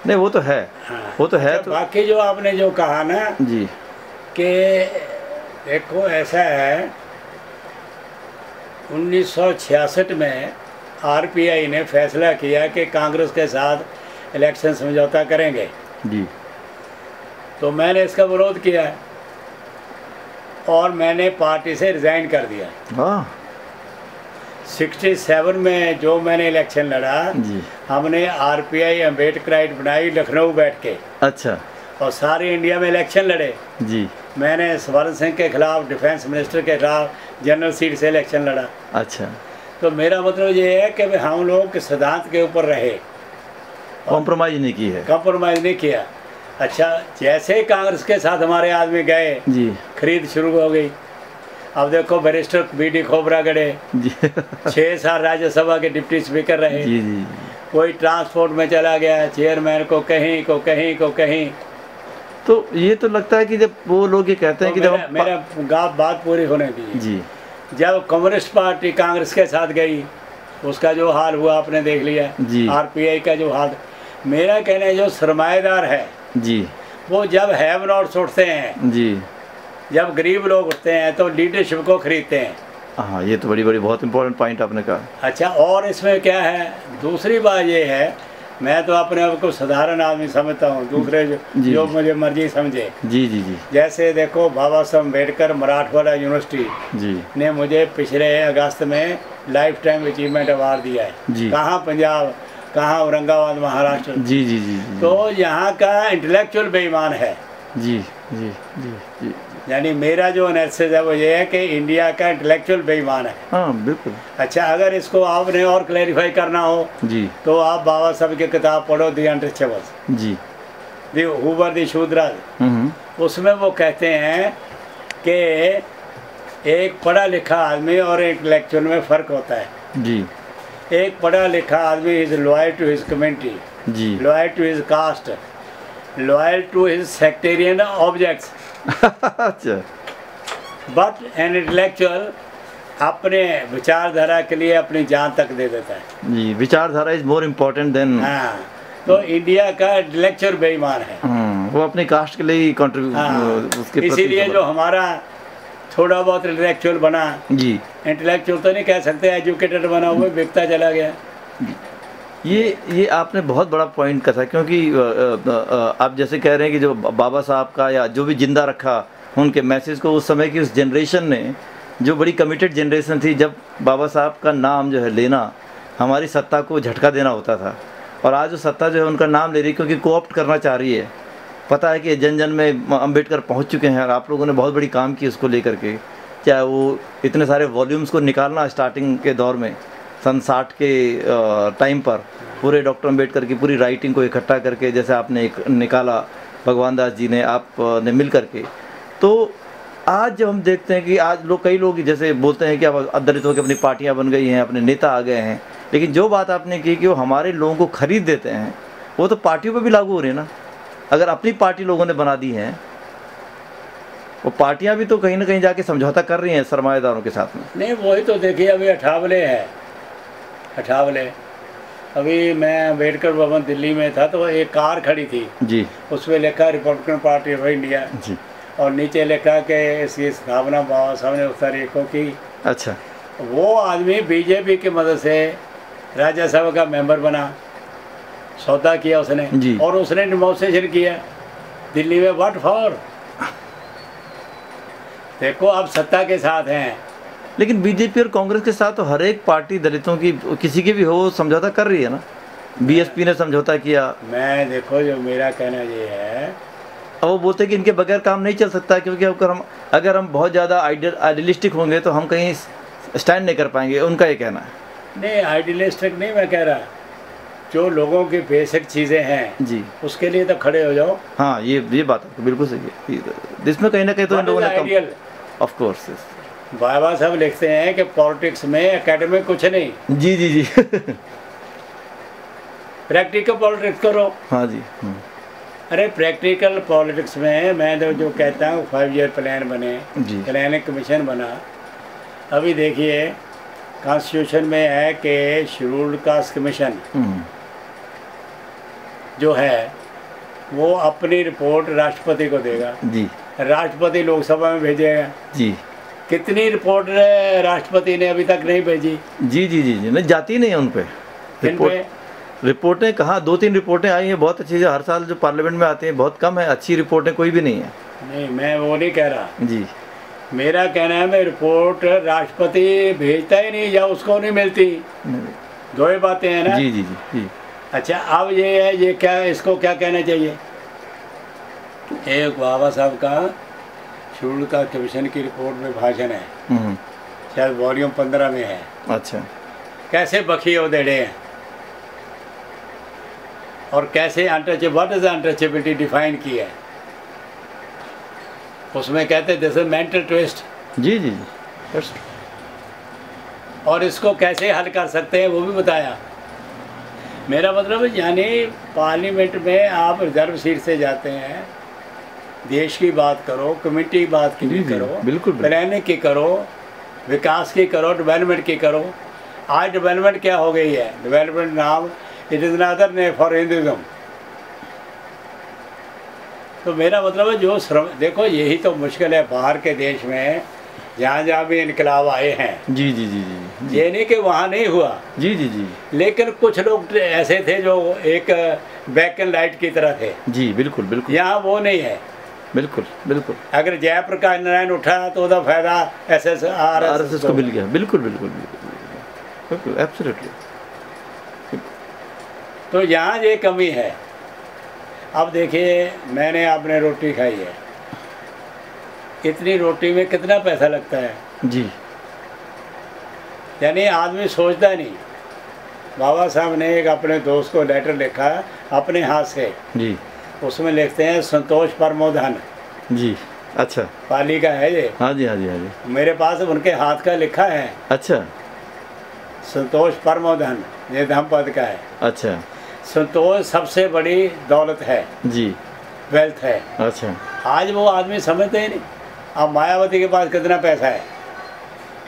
नहीं, वो तो है। हाँ। वो तो है। अच्छा, तो बाकी जो आपने जो कहा ना जी, कि देखो ऐसा है, 1966 में आरपीआई ने फैसला किया कि कांग्रेस के साथ इलेक्शन समझौता करेंगे। जी तो मैंने इसका विरोध किया और मैंने पार्टी से रिज़ाइन कर दिया। हाँ 67 में जो मैंने इलेक्शन लड़ा, जी। हमने आरपीआई अम्बेडकराइट बनाई लखनऊ बैठ के, अच्छा और सारे इंडिया में इलेक्शन लड़े। जी। मैंने स्वर्ण सिंह के खिलाफ, डिफेंस मिनिस्टर के खिलाफ जनरल सीट से इलेक्शन लड़ा। अच्छा, तो मेरा मतलब ये है कि हम लोग सिद्धांत के ऊपर रहे, कॉम्प्रोमाइज नहीं की है। कंप्रोमाइज़ नहीं किया। अच्छा, जैसे ही कांग्रेस के साथ हमारे आदमी गए, जी खरीद शुरू हो गई। अब देखो, बैरिस्टर बीडी खोबरा गढ़े जी 6 साल राज्यसभा के डिप्टी स्पीकर रहे। जी जी। कोई ट्रांसपोर्ट में चला गया, चेयरमैन को कहीं को कहीं को कहीं। तो ये तो लगता है कि जब वो लोग ये कहते हैं कि जब मेरा बात पूरी होने दी। जी जब कम्युनिस्ट पार्टी कांग्रेस के साथ गई, उसका जो हाल हुआ आपने देख लिया। जी। आरपीआई का जो हाल, मेरा कहना है जो सरमाएदार है जी वो जब हैव नॉट्स उठते हैं, जी, जब गरीब लोग उठते हैं तो लीडरशिप को खरीदते हैं। हाँ, ये तो बड़ी बड़ी बहुत इंपॉर्टेंट पॉइंट आपने कहा। अच्छा, और इसमें क्या है, दूसरी बात ये है, मैं तो अपने आप को साधारण आदमी समझता हूँ, दूसरे जो मुझे मर्जी समझे। जी जी जी जैसे देखो, बाबा साहब अम्बेडकर मराठवाड़ा यूनिवर्सिटी जी ने मुझे पिछले अगस्त में लाइफ टाइम अचीवमेंट अवार्ड दिया है। जी। कहाँ पंजाब, कहाँ औरंगाबाद, महाराष्ट्र। जी जी जी जी। तो यहाँ का इंटेलेक्चुअल बेईमान है। जी जी जी जी। यानी मेरा जो एनालिसिस है वो ये है कि इंडिया का इंटेलेक्चुअल बेईमान है। हाँ बिल्कुल। अच्छा, अगर इसको आपने और क्लैरिफाई करना हो जी तो आप बाबा साहब की किताब पढ़ो, दी अनटचेबल्स, जी। दी हूवर दी शूद्राज। उसमें वो कहते हैं कि एक पढ़ा लिखा आदमी और एक इंटेलेक्चुअल में फ़र्क होता है। जी। एक पढ़ा लिखा आदमी is loyal to his community, जी। Loyal to his caste, loyal to his sectarian objects. अच्छा। बट एन इंटेलेक्चुअल अपने विचारधारा के लिए अपनी जान तक दे देता है। जी, विचारधारा इज मोर इम्पोर्टेंट देन। हाँ, तो इंडिया का इंटेलेक्चुअल बेईमान है। वो अपनी कास्ट के लिए ही कंट्रीब्यूट, इसीलिए जो हमारा थोड़ा बहुत इंटेलेक्चुअल बना, जी, इंटेलेक्चुअल तो नहीं कह सकते, एजुकेटेड बना हुआ बिकता चला गया। ये आपने बहुत बड़ा पॉइंट कहा, क्योंकि आप जैसे कह रहे हैं कि जो बाबा साहब का या जो भी जिंदा रखा उनके मैसेज को, उस समय की उस जनरेशन ने, जो बड़ी कमिटेड जनरेशन थी, जब बाबा साहब का नाम जो है लेना हमारी सत्ता को झटका देना होता था, और आज जो सत्ता जो है उनका नाम ले रही है क्योंकि कोऑप्ट करना चाह रही है। पता है कि जन जन में अम्बेडकर पहुंच चुके हैं और आप लोगों ने बहुत बड़ी काम की उसको लेकर के, चाहे वो इतने सारे वॉल्यूम्स को निकालना स्टार्टिंग के दौर में सन 60 के टाइम पर पूरे डॉक्टर अम्बेडकर की पूरी राइटिंग को इकट्ठा करके जैसे आपने एक निकाला भगवान दास जी ने आपने मिल करके, तो आज जब हम देखते हैं कि आज लोग कई लोग जैसे बोलते हैं कि अब दलितों की अपनी पार्टियां बन गई हैं, अपने नेता आ गए हैं, लेकिन जो बात आपने की कि वो हमारे लोगों को खरीद देते हैं, वो तो पार्टियों पे भी लागू हो रही है ना। अगर अपनी पार्टी लोगों ने बना दी है, वो पार्टियां भी तो कहीं ना कहीं जाके समझौता कर रही हैं सरमाएदारों के साथ में। नहीं वही तो देखिए, अभी अठावले है, अठावले अभी मैं अम्बेडकर भवन दिल्ली में था तो एक कार खड़ी थी जी, उसमें लिखा रिपब्लिकन पार्टी ऑफ इंडिया जी, और नीचे लिखा कि इसकी स्थापना बाबा साहब ने उस तारीख को की। अच्छा, वो आदमी बीजेपी की मदद से राज्यसभा का मेंबर बना, सौदा किया उसने जी। और उसने डिमॉन्स्ट्रेशन किया दिल्ली में। What for? देखो आप सत्ता के साथ हैं। लेकिन बीजेपी और कांग्रेस के साथ तो हर एक पार्टी दलितों की किसी की भी हो समझौता कर रही है ना। बीएसपी ने समझौता किया। मैं देखो जो मेरा कहना ये है, अब वो बोलते हैं कि इनके बगैर काम नहीं चल सकता, क्योंकि अगर हम बहुत ज़्यादा आइडियलिस्टिक होंगे तो हम कहीं स्टैंड नहीं कर पाएंगे, उनका ये कहना है। नहीं आइडियलिस्टिक नहीं मैं कह रहा, जो लोगों की बेसिक चीज़ें हैं जी, उसके लिए तो खड़े हो जाओ। हाँ ये बात आपकी बिल्कुल सही है। इसमें कहीं ना कहीं तो इन लोगों ने ऑफ कोर्स बाबा साहब लिखते हैं कि पॉलिटिक्स में एकेडमिक कुछ नहीं। जी जी जी प्रैक्टिकल पॉलिटिक्स करो। हाँ जी। अरे प्रैक्टिकल पॉलिटिक्स में मैं तो जो कहता हूँ 5 ईयर प्लान बने, जी, प्लानिंग कमीशन बना। अभी देखिए कॉन्स्टिट्यूशन में है कि शेड्यूल्ड कास्ट कमीशन जो है वो अपनी रिपोर्ट राष्ट्रपति को देगा जी, राष्ट्रपति लोकसभा में भेजेगा जी। कितनी रिपोर्ट राष्ट्रपति ने अभी तक नहीं भेजी? जी जी जी जी नहीं जाती नहीं है उन पे रिपोर्टें कहाँ 2-3 रिपोर्टें आई हैं बहुत अच्छी, हर साल जो पार्लियामेंट में आती हैं बहुत कम है, अच्छी रिपोर्टें कोई भी नहीं है। नहीं मैं वो नहीं कह रहा जी, मेरा कहना है मैं रिपोर्ट राष्ट्रपति भेजता ही नहीं या उसको नहीं मिलती, दो ही बातें हैं ना। जी जी जी जी। अच्छा अब ये है, ये क्या इसको क्या कहना चाहिए? एक बाबा साहब का शेड्यूल का कमीशन की रिपोर्ट में भाषण है, शायद वॉल्यूम 15 में है। अच्छा, कैसे बखिए उधेड़े हैं और कैसे untouchable, what is untouchability define की है। उसमें कहते हैं दिस इज मेंटल ट्विस्ट। जी जी जी। और इसको कैसे हल कर सकते हैं वो भी बताया। मेरा मतलब है यानी पार्लियामेंट में आप रिजर्व सीट से जाते हैं, देश की बात करो, कम्युनिटी की बात की करो, बिल्कुल प्लानिंग की करो, विकास की करो, डेवलपमेंट की करो। आज डेवलपमेंट क्या हो गई है? डेवलपमेंट नाम it is another name for Hinduism. तो मेरा मतलब है जो श्रम, देखो यही तो मुश्किल है बाहर के देश में जहाँ जहाँ भी इनकलाब आए हैं। जी जी जी जी। ये नहीं कि वहाँ नहीं हुआ। जी जी जी। लेकिन कुछ लोग ऐसे थे जो एक ब्लैक एंड लाइट की तरह थे। जी बिल्कुल बिल्कुल। यहाँ वो नहीं है। बिल्कुल बिल्कुल। अगर जयप्रकाश नारायण उठा तो उसका फायदा आरएसएस को मिल गया। बिल्कुल बिल्कुल बिल्कुल एब्सोल्युटली। तो यहाँ ये कमी है। अब देखिए मैंने आपने रोटी खाई है, इतनी रोटी में कितना पैसा लगता है? जी। यानी आदमी सोचता नहीं। बाबा साहब ने एक अपने दोस्त को लेटर लिखा अपने हाथ से। जी। उसमें लिखते हैं संतोष परमोधन। जी। अच्छा। पाली का है ये। हाँ जी हाँ जी हाँ जी। मेरे पास उनके हाथ का लिखा है। अच्छा। संतोष परमोधन, ये धमपद का है। अच्छा। संतोष सबसे बड़ी दौलत है। जी। वेल्थ है। अच्छा। आज वो आदमी समझते ही नहीं। अब मायावती के पास कितना पैसा है?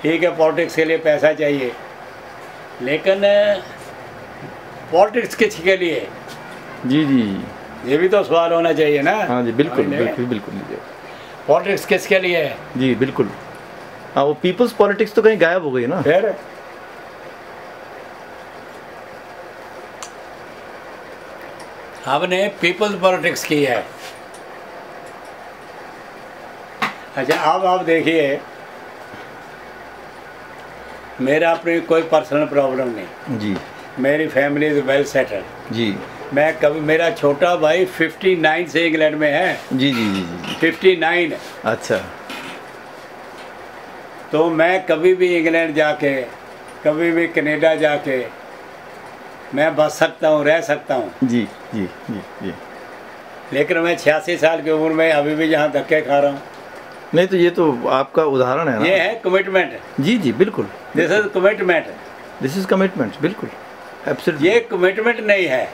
ठीक है पॉलिटिक्स के लिए पैसा चाहिए, लेकिन पॉलिटिक्स किसके लिए? जी जी ये भी तो सवाल होना चाहिए ना। हाँ जी बिल्कुल बिल्कुल बिल्कुल। पॉलिटिक्स किसके लिए है? जी बिल्कुल। हाँ वो पीपल्स पॉलिटिक्स तो कहीं गायब हो गई ना। फिर हमने पीपल्स पॉलिटिक्स की है। अच्छा अब आप देखिए, मेरा अपनी कोई पर्सनल प्रॉब्लम नहीं। जी। मेरी फैमिली इज वेल सेटल्ड। जी। मैं कभी, मेरा छोटा भाई 59 से इंग्लैंड में है। जी जी जी जी। 59। अच्छा। तो मैं कभी भी इंग्लैंड जाके, कभी भी कनाडा जाके मैं बच सकता हूँ, रह सकता हूँ। जी जी जी जी। लेकिन मैं 86 साल की उम्र में अभी भी जहाँ धक्के खा रहा हूँ। नहीं तो ये तो आपका उदाहरण है ना। ये है कमिटमेंट। जी जी बिल्कुल। This is commitment. This is commitment, बिल्कुल एब्सोल्युटली। ये कमिटमेंट नहीं है।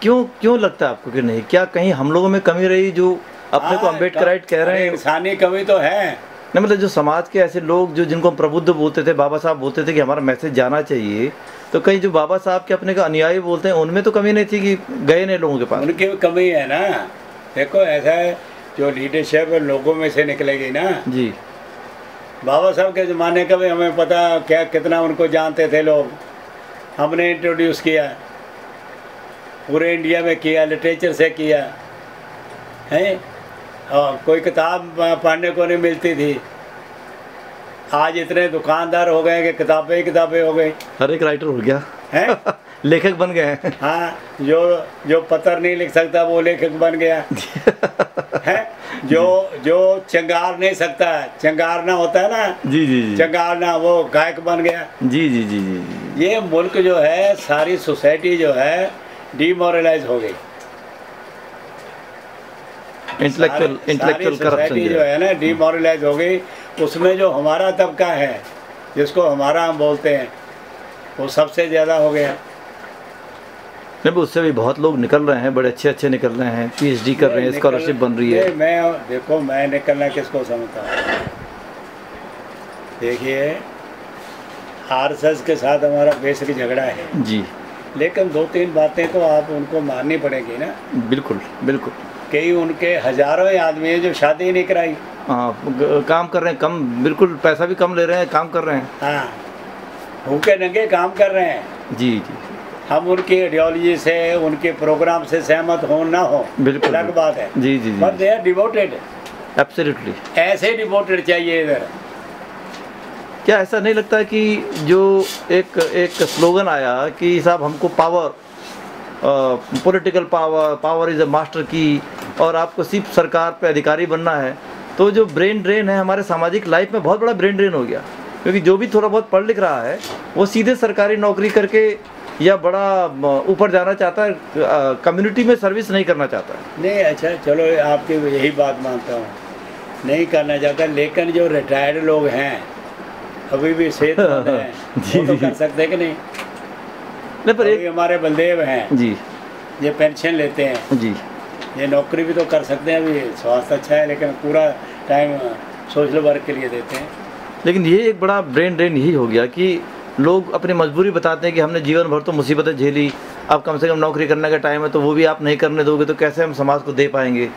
क्यों लगता है आपको कि नहीं? क्या कहीं हम लोगों में कमी रही जो अपने को अम्बेडकराइट कह रहे हैं? इंसानी कमी तो है। नहीं मतलब जो समाज के ऐसे लोग जो जिनको हम प्रबुद्ध बोलते थे, बाबा साहब बोलते थे कि हमारा मैसेज जाना चाहिए, तो कहीं जो बाबा साहब के अपने का अनुयायी बोलते हैं उनमें तो कमी नहीं थी कि गए नहीं लोगों के पास? उनकी भी कमी है ना। देखो ऐसा है, जो लीडरशिप लोगों में से निकलेगी ना। जी। बाबा साहब के ज़माने का भी हमें पता क्या, कितना उनको जानते थे लोग। हमने इंट्रोड्यूस किया, पूरे इंडिया में किया, लिटरेचर से किया है। और कोई किताब पढ़ने को नहीं मिलती थी। आज इतने दुकानदार हो गए कि किताबें ही किताबें हो गई। हर एक राइटर हो गया है लेखक बन गए हैं। हाँ, जो पत्र नहीं लिख सकता वो लेखक बन गया है। जो चंगार नहीं सकता, चंगारना होता है ना। जी जी जी। चंगारना, वो गायक बन गया। जी जी जी जी। ये मुल्क जो है, सारी सोसाइटी जो है डिमोरलाइज हो गई। इंटेलेक्चुअल करप्शन जो है ना डिमोरलाइज हो गई। उसमें जो हमारा तबका है, जिसको हमारा हम बोलते हैं, वो सबसे ज़्यादा हो गया। नहीं उससे भी बहुत लोग निकल रहे हैं, बड़े अच्छे अच्छे निकल रहे हैं, पीएचडी कर रहे हैं, स्कॉलरशिप बन रही है। मैं निकलना किसको समझता हूँ। देखिए आरएसएस के साथ हमारा बेसिक झगड़ा है जी, लेकिन 2-3 बातें तो आप उनको माननी पड़ेगी ना। बिल्कुल बिल्कुल। कई उनके हजारों आदमी हैं जो शादी नहीं कराई। हाँ, काम कर रहे हैं कम, बिल्कुल पैसा भी कम ले रहे हैं, काम कर रहे हैं। हाँ, भूखे नंगे काम कर रहे हैं। जी जी। हम उनकी आइडियोलॉजी से, उनके प्रोग्राम से सहमत हो ना हो, बिल्कुल अलग बात है। जी जी जी। But they are devoted. Absolutely. ऐसे डिवोटेड चाहिए इधर। क्या ऐसा नहीं लगता कि जो एक स्लोगन आया कि साहब हमको power, political power is a master की, और आपको सिर्फ सरकार पे अधिकारी बनना है, तो जो ब्रेन ड्रेन है हमारे सामाजिक लाइफ में बहुत बड़ा ब्रेन ड्रेन हो गया। क्योंकि जो भी थोड़ा बहुत पढ़ लिख रहा है वो सीधे सरकारी नौकरी करके या बड़ा ऊपर जाना चाहता है, कम्युनिटी में सर्विस नहीं करना चाहता है। नहीं, अच्छा चलो आपकी यही बात मानता हूँ, नहीं करना चाहता। लेकिन जो रिटायर्ड लोग हैं, अभी भी सेहतमंद हैं, वो तो कर सकते हैं कि नहीं? पर एक हमारे बलदेव हैं जी, ये पेंशन लेते हैं जी, ये नौकरी भी तो कर सकते हैं। अभी स्वास्थ्य अच्छा है लेकिन पूरा टाइम सोशल वर्क के लिए देते हैं। लेकिन ये एक बड़ा ब्रेन ड्रेन यही हो गया कि लोग अपनी मजबूरी बताते हैं कि हमने जीवन भर तो मुसीबतें झेली, अब कम से कम नौकरी करने का टाइम है, तो वो भी आप नहीं करने दोगे तो कैसे हम समाज को दे पाएंगे?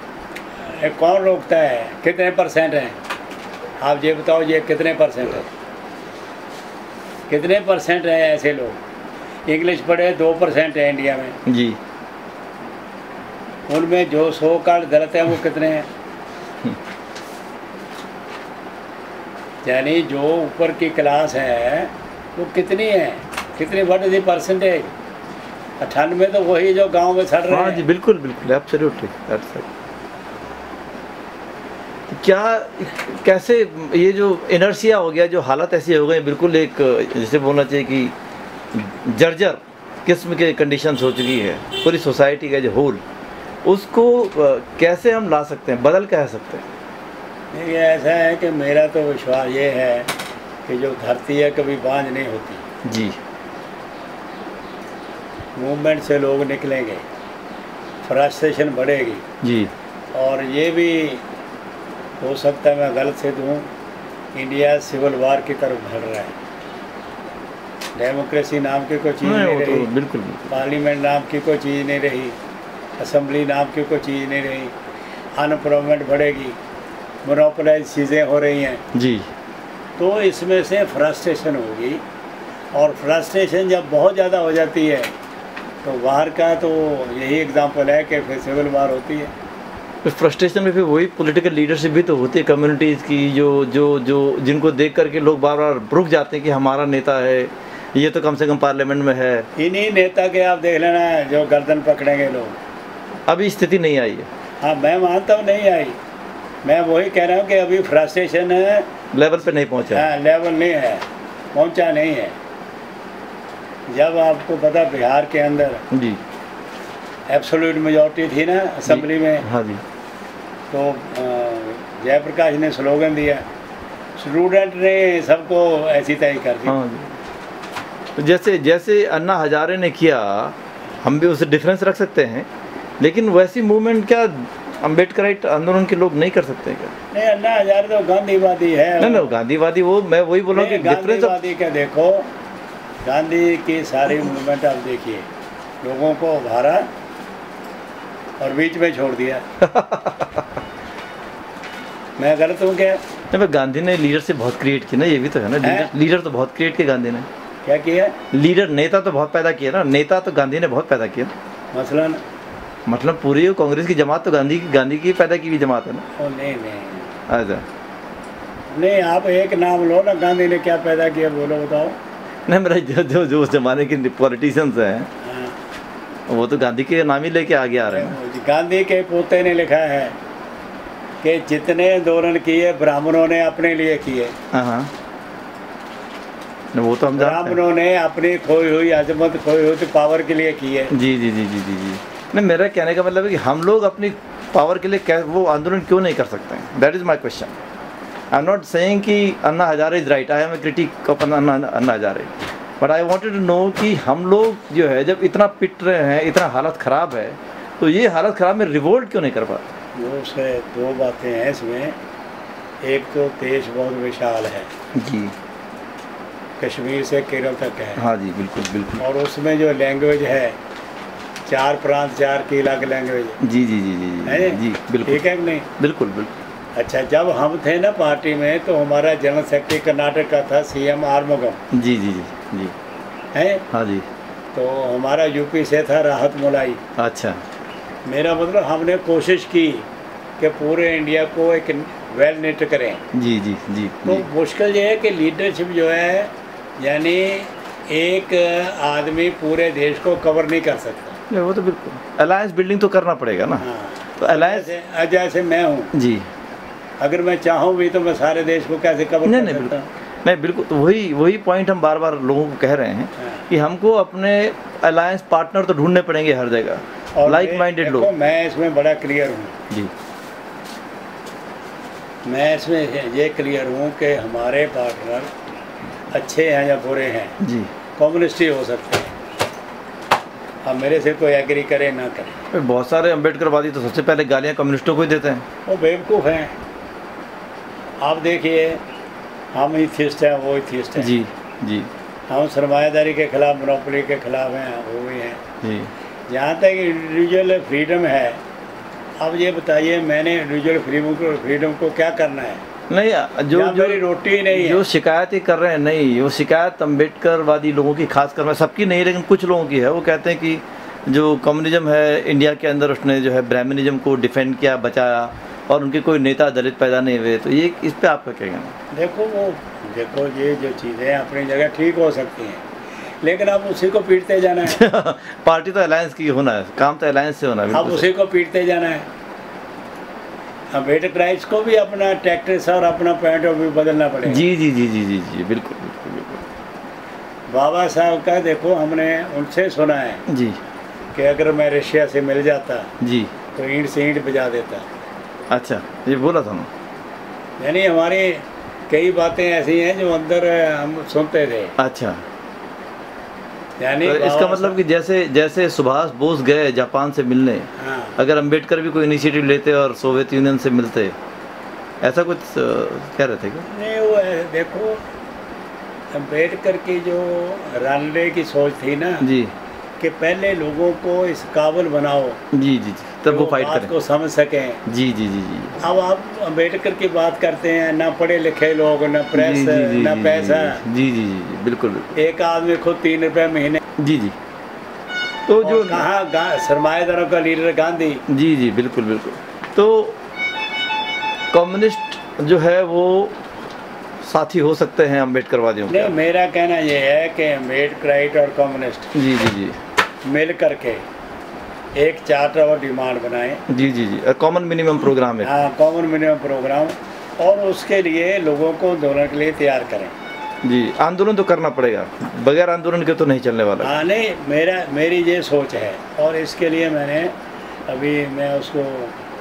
कौन रोकता है? कितने परसेंट हैं? आप ये बताओ, ये कितने परसेंट है? कितने परसेंट हैं ऐसे लोग? इंग्लिश पढ़े 2% है इंडिया में जी। उनमें जो 100 कार्ड गलत है वो कितने हैं? यानी जो ऊपर की क्लास है वो कितनी है? कितनी व्हाट इज द परसेंटेज? 98 तो वही जो गांव में सड़ रहे हैं। हाँ जी, बिल्कुल बिल्कुल, एब्सोल्युटली। क्या कैसे ये जो इनर्शिया हो गया, जो हालत ऐसी हो गई, बिल्कुल एक जैसे बोलना चाहिए कि जर्जर किस्म के कंडीशंस हो चुकी है पूरी सोसाइटी का जो होल, उसको कैसे हम ला सकते हैं, बदल कह सकते हैं? ये ऐसा है कि मेरा तो विश्वास ये है कि जो धरती है कभी बांझ नहीं होती जी। मूवमेंट से लोग निकलेंगे, फ्रस्ट्रेशन बढ़ेगी जी। और ये भी हो सकता है, मैं गलत से दूँ, इंडिया सिविल वार की तरफ बढ़ रहा है। डेमोक्रेसी नाम की कोई चीज़ नहीं रही, तो बिल्कुल। पार्लियामेंट नाम की कोई चीज़ नहीं रही, असेंबली नाम की कोई चीज़ नहीं रही, अनएम्प्लॉयमेंट बढ़ेगी, मोनोपोलाइज चीज़ें हो रही हैं जी। तो इसमें से फ्रस्ट्रेशन होगी, और फ्रस्ट्रेशन जब बहुत ज़्यादा हो जाती है तो बाहर का तो यही एग्जाम्पल है कि फिर सिविल वार होती है। फ्रस्ट्रेशन में फिर वही पॉलिटिकल लीडरशिप भी तो होती है कम्युनिटीज़ की, जो जिनको देख करके लोग बार बार रुक जाते हैं कि हमारा नेता है, ये तो कम से कम पार्लियामेंट में है। इन्हीं नेता के आप देख लेना जो गर्दन पकड़ेंगे लोग। अभी स्थिति नहीं आई है। हाँ, मैं मानता हूँ नहीं आई। मैं वही कह रहा हूँ कि अभी फ्रस्ट्रेशन है लेवल पे नहीं पहुंचा। हाँ, लेवल नहीं है, पहुंचा नहीं है। जब आपको पता बिहार के अंदर जी एब्सोल्यूट मेजॉरिटी थी ना असेंबली में, हाँ जी, तो जयप्रकाश ने स्लोगन दिया, स्टूडेंट ने सबको ऐसी तय कर दी। हाँ जी। तो जैसे जैसे अन्ना हजारे ने किया, हम भी उससे डिफरेंस रख सकते हैं, लेकिन वैसी मूवमेंट क्या अम्बेडकराइट आंदोलन के लोग नहीं कर सकते क्या? नहीं, अन्ना हजारे तो गांधीवादी है। नहीं, गांधीवादी, वो मैं वही बोल रहा हूँ कि डिफरेंस। गांधीवादी क्या, देखो गांधी की सारी मूवमेंट आप देखिए, लोगों को उभारा और बीच में छोड़ दिया। मैं गलत हूँ क्या? नहीं, गांधी ने लीडरशिप बहुत क्रिएट की ना, ये भी तो है ना। लीडर तो बहुत क्रिएट किया गांधी ने। क्या किया? लीडर, नेता तो बहुत पैदा किया ना, नेता तो गांधी ने बहुत पैदा किया। मसलन मतलब पूरी कांग्रेस की जमात तो गांधी की पैदा की हुई जमात है ना। ओ नहीं, अच्छा नहीं, आप एक नाम लो ना, गांधी ने क्या पैदा किया, बोलो बताओ। नहीं, मेरा जो उस जमाने के पॉलिटिशियंस हैं, हाँ, वो तो गांधी के नाम ही लेके आगे आ रहे हैं। गांधी के पोते ने लिखा है कि जितने आंदोलन किए ब्राह्मणों ने अपने लिए किए। हाँ, वो तो हम जानते हैं। ब्राह्मणों ने अपनी खोई हुई अजमत, खोई हुई पावर के लिए किए। जी जी जी जी जी जी। नहीं, मेरा कहने का मतलब है कि हम लोग अपनी पावर के लिए वो आंदोलन क्यों नहीं कर सकते हैं? That is my question. I am not saying कि Anna Hazare is right, I am a critic of Anna Hazare, but I wanted to know कि हम लोग जो है जब इतना पिट रहे हैं, इतना हालत ख़राब है, तो ये हालत ख़राब में रिवोल्ट क्यों नहीं कर पाते? वो से दो बातें हैं इसमें। एक तो देश बहुत विशाल है जी, कश्मीर से केरल तक है। हाँ जी, बिल्कुल बिल्कुल। और उसमें जो लैंग्वेज है, 4 प्रांत, 4 की अलग लैंग्वेज। जी जी जी जी है जी, बिल्कुल ठीक है कि नहीं? बिल्कुल बिल्कुल। अच्छा, जब हम थे ना पार्टी में, तो हमारा जनरल सेक्रेटरी कर्नाटक का था CM आर्मुगम। जी जी जी जी, है, हाँ जी। तो हमारा यूपी से था राहत मोलाई। अच्छा, मेरा मतलब हमने कोशिश की कि पूरे इंडिया को एक वेल नेट करें। जी जी जी तो जी। मुश्किल ये है कि लीडरशिप जो है, यानी एक आदमी पूरे देश को कवर नहीं कर सकता। नहीं, वो तो बिल्कुल अलायंस बिल्डिंग तो करना पड़ेगा ना। हाँ, तो अलायंस, जैसे मैं हूँ जी, अगर मैं चाहूँ भी तो मैं सारे देश को कैसे कवर नहीं कर नहीं सकता? बिल्कुल नहीं, बिल्कुल। तो वही पॉइंट हम बार बार लोगों को कह रहे हैं हाँ। कि हमको अपने अलायंस पार्टनर तो ढूंढने पड़ेंगे हर जगह, और लाइक माइंडेड लोग। मैं इसमें बड़ा क्लियर हूँ। जी, मैं इसमें ये क्लियर हूँ कि हमारे पार्टनर अच्छे हैं या बुरे हैं, जी। कम्युनिस्ट ही हो सकते हैं। अब मेरे से कोई एग्री करे ना करे, बहुत सारे अम्बेडकरवादी तो सबसे पहले गालियाँ कम्युनिस्टों को ही देते हैं। वो बेवकूफ़ हैं। आप देखिए, हम इथिस्ट हैं, वो इथिस्ट हैं। जी जी हम सरमायादारी के खिलाफ, मोनोपोली के खिलाफ हैं, वो भी हैं। जी। जहाँ तक इंडिविजुअल फ्रीडम है, अब ये बताइए मैंने इंडिविजुअल फ्रीडम को क्या करना है? नहीं, जो मेरी रोटी ही नहीं है। जो शिकायत ही कर रहे हैं, नहीं, वो शिकायत अम्बेडकरवादी लोगों की, खासकर मैं सबकी नहीं, लेकिन कुछ लोगों की है। वो कहते हैं कि जो कम्युनिज्म है इंडिया के अंदर, उसने जो है ब्राह्मणिज्म को डिफेंड किया, बचाया, और उनके कोई नेता दलित पैदा नहीं हुए। तो ये इस पे आपका क्या कहना? देखो ये जो चीज़ें अपनी जगह ठीक हो सकती हैं, लेकिन अब उसी को पीटते जाना है। पार्टी तो अलायंस की होना है, काम तो अलायंस से होना है। अब उसी को पीटते जाना है। अम्बेडकर राइट्स को भी अपना टैक्टिक्स और अपना पॉइंट ऑफ व्यू बदलना पड़ेगा। जी जी जी जी जी जी, बिल्कुल बिल्कुल बिल्कुल। बाबा साहब का देखो, हमने उनसे सुना है जी कि अगर मैं रशिया से मिल जाता जी, तो ईंट से ईंट बजा देता। अच्छा, ये बोला था ना। यानी हमारी कई बातें ऐसी हैं जो अंदर हम सुनते थे। अच्छा, यानी तो इसका मतलब कि जैसे सुभाष बोस गए जापान से मिलने, हाँ, अगर अंबेडकर भी कोई इनिशिएटिव लेते और सोवियत यूनियन से मिलते, ऐसा कुछ कह रहे थे क्या? नहीं, वो देखो अम्बेडकर की जो रानडे की सोच थी ना, जी कि पहले लोगों को इस काबिल बनाओ जी जी, तब वो फाइट बात करें। को समझ सकें। जी जी जी जी। अब आप अम्बेडकर की बात करते हैं, ना पढ़े लिखे लोग, ना प्रेस, जी, जी, जी, ना जी, पैसा। जी जी जी जी, बिल्कुल बिल्कुल। एक आदमी खुद 3 रुपए महीने। जी जी। तो जो कहाँ सरमाएदारों का लीडर गांधी। जी जी, बिल्कुल बिल्कुल। तो कम्युनिस्ट जो है वो साथी हो सकते हैं अम्बेडकरवादियों के? नहीं, मेरा कहना ये है कि अम्बेडकराइट और कम्युनिस्ट जी जी जी मिल करके एक चार्टर और डिमांड बनाएं। जी जी जी, कॉमन मिनिमम प्रोग्राम है। हाँ, कॉमन मिनिमम प्रोग्राम, और उसके लिए लोगों को आंदोलन के लिए तैयार करें। जी, आंदोलन तो करना पड़ेगा, बगैर आंदोलन के तो नहीं चलने वाला। हाँ नहीं, मेरी ये सोच है, और इसके लिए मैं उसको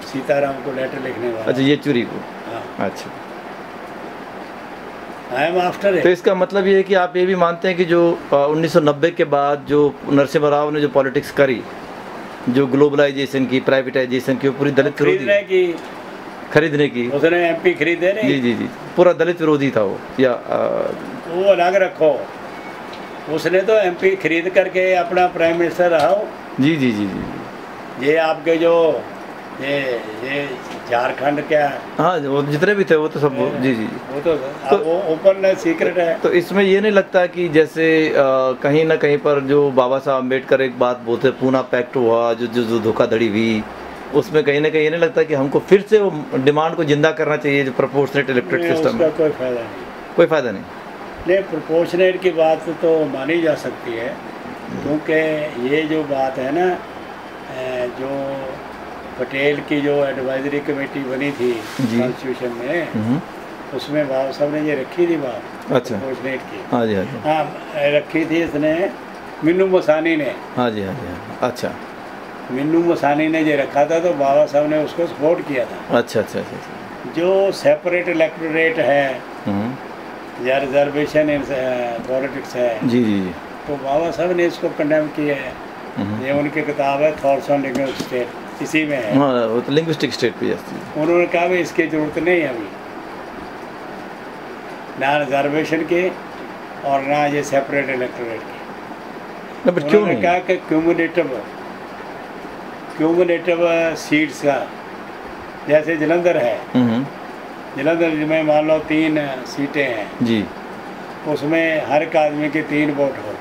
सीताराम को लेटर लिखने वाला। अच्छा, येचुरी को। हाँ, अच्छा, आई एम आफ्टर तो इसका मतलब ये है कि आप ये भी मानते हैं कि जो 1990 के बाद जो नरसिम्हा राव ने जो पॉलिटिक्स करी, जो ग्लोबलाइजेशन की, प्राइवेटाइजेशन की, वो पूरी दलित विरोधी, खरीदने की, उसने एमपी खरीदे नहीं। जी जी जी, पूरा दलित विरोधी था वो, या वो अलग रखो, उसने तो एमपी खरीद करके अपना प्राइम मिनिस्टर रहा हो। जी जी जी जी, ये आपके जो ये झारखंड क्या, हाँ, वो जितने भी थे वो तो सब जी जी, वो तो वो ओपन सीक्रेट है। तो इसमें ये नहीं लगता कि जैसे कहीं ना कहीं पर जो बाबा साहब अम्बेडकर एक बात बोलते, पूना पैक्ट हुआ, जो धोखाधड़ी हुई, उसमें कहीं ना कहीं ये नहीं लगता कि हमको फिर से वो डिमांड को जिंदा करना चाहिए, जो प्रोपोर्शनेट इलेक्टेड सिस्टम है? कोई फायदा नहीं, कोई फायदा नहीं। नहीं, प्रोपोर्शनेट की बात तो मानी जा सकती है, क्योंकि ये जो बात है ना, जो पटेल की जो एडवाइजरी कमेटी बनी थी कॉन्स्टिट्यूशन में, उसमें बाबा साहब ने ये रखी थी बात। अच्छा, प्रोपोर्शनेट की। हाँ जी, हाँ जी, हाँ, रखी थी इसने, मीनू मसानी ने। हाँ जी, हाँ जी, हाँ। अच्छा, मीनू मसानी ने ये रखा था, तो बाबा साहब ने उसको सपोर्ट किया था। अच्छा अच्छा अच्छा, जो सेपरेट इलेक्टोरेट है या रिजर्वेशन इन पॉलिटिक्स है, जी जी जी, तो बाबा साहब ने इसको कंडेम किया है। ये उनकी किताब है थॉट्स ऑन लिंग्विस्टिक स्टेट, इसी में है। हाँ, वो तो लिंग्विस्टिक स्टेट पे है। उन्होंने कहा भाई इसकी जरूरत नहीं है अभी, ना रिजर्वेशन के और ना ये सेपरेट इलेक्टोरेट के। उन्होंने कहा कि क्यूमुलेटिव सीट्स का, जैसे जलंधर है, जलंधर में मान लो 3 सीटें हैं जी, उसमें हर एक आदमी के 3 वोट हो,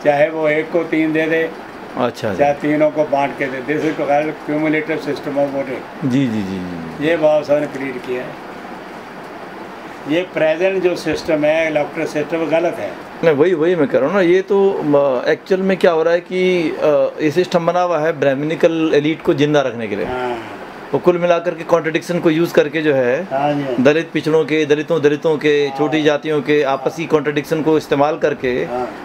चाहे वो एक को 3 दे दे, अच्छा, चाहे तीनों को बांट के दे। This is called cumulative system of voting. जी जी जी, ये बाबा साहब ने क्रिएट किया है। ये प्रेजेंट जो सिस्टम है, इलेक्टोरल सिस्टम, गलत है। नहीं, वही मैं कह रहा हूँ ना, ये तो एक्चुअल में क्या हो रहा है कि ये सिस्टम बना हुआ है ब्राह्मणिकल एलीट को जिंदा रखने के लिए। तो कुल मिलाकर के कॉन्ट्रडिक्शन को यूज़ करके जो है दलित पिछड़ों के, दलितों के, छोटी जातियों के आपसी कॉन्ट्रडिक्शन को इस्तेमाल करके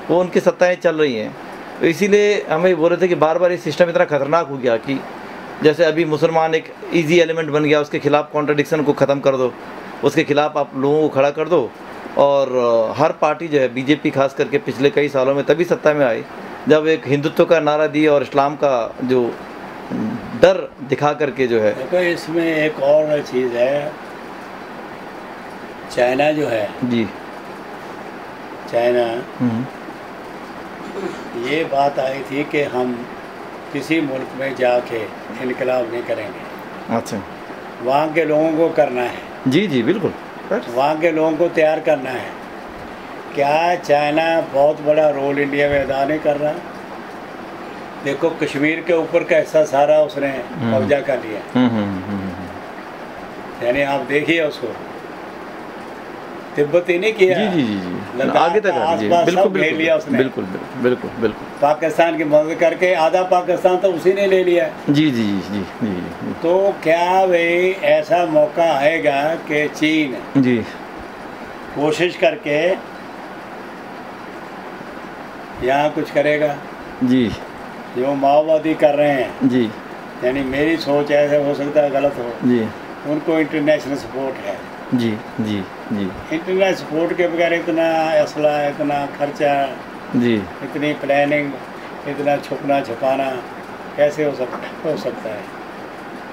वो उनकी सत्ताएं चल रही हैं। तो इसीलिए हमें बोल रहे थे कि बार बार ये सिस्टम इतना खतरनाक हो गया कि जैसे अभी मुसलमान एक इजी एलिमेंट बन गया, उसके खिलाफ कॉन्ट्रडिक्शन को ख़त्म कर दो, उसके खिलाफ आप लोगों को खड़ा कर दो। और हर पार्टी जो है, बीजेपी खास करके पिछले कई सालों में तभी सत्ता में आई जब एक हिंदुत्व का नारा दी और इस्लाम का जो डर दिखा करके जो है। देखो, इसमें एक और चीज़ है, चाइना जो है जी, चाइना, ये बात आई थी कि हम किसी मुल्क में जाके इनकलाब नहीं करेंगे। अच्छा, वहाँ के लोगों को करना है। जी जी बिल्कुल, वहाँ के लोगों को तैयार करना है। क्या चाइना बहुत बड़ा रोल इंडिया में अदा नहीं कर रहा? देखो, कश्मीर के ऊपर का हिस्सा सारा उसने कब्जा कर लिया, यानी आप देखिए उसको, तिब्बत ही नहीं किया। जी जी जी जी, आगे तक बिल्कुल बिल्कुल लिया उसने। बिल्कुल बिल्कुल बिल्कुल, पाकिस्तान की मदद करके आधा पाकिस्तान तो उसी ने ले लिया। जी जी जी जी, तो क्या भाई ऐसा मौका आएगा कि चीन जी कोशिश करके यहाँ कुछ करेगा? जी, जो माओवादी कर रहे हैं जी, यानी मेरी सोच ऐसे हो सकता है गलत हो जी, उनको इंटरनेशनल सपोर्ट है जी जी जी, इंटरनेशनल सपोर्ट के बगैर इतना असला, इतना खर्चा जी, इतनी प्लानिंग, इतना छुपना छुपाना कैसे हो सकता है?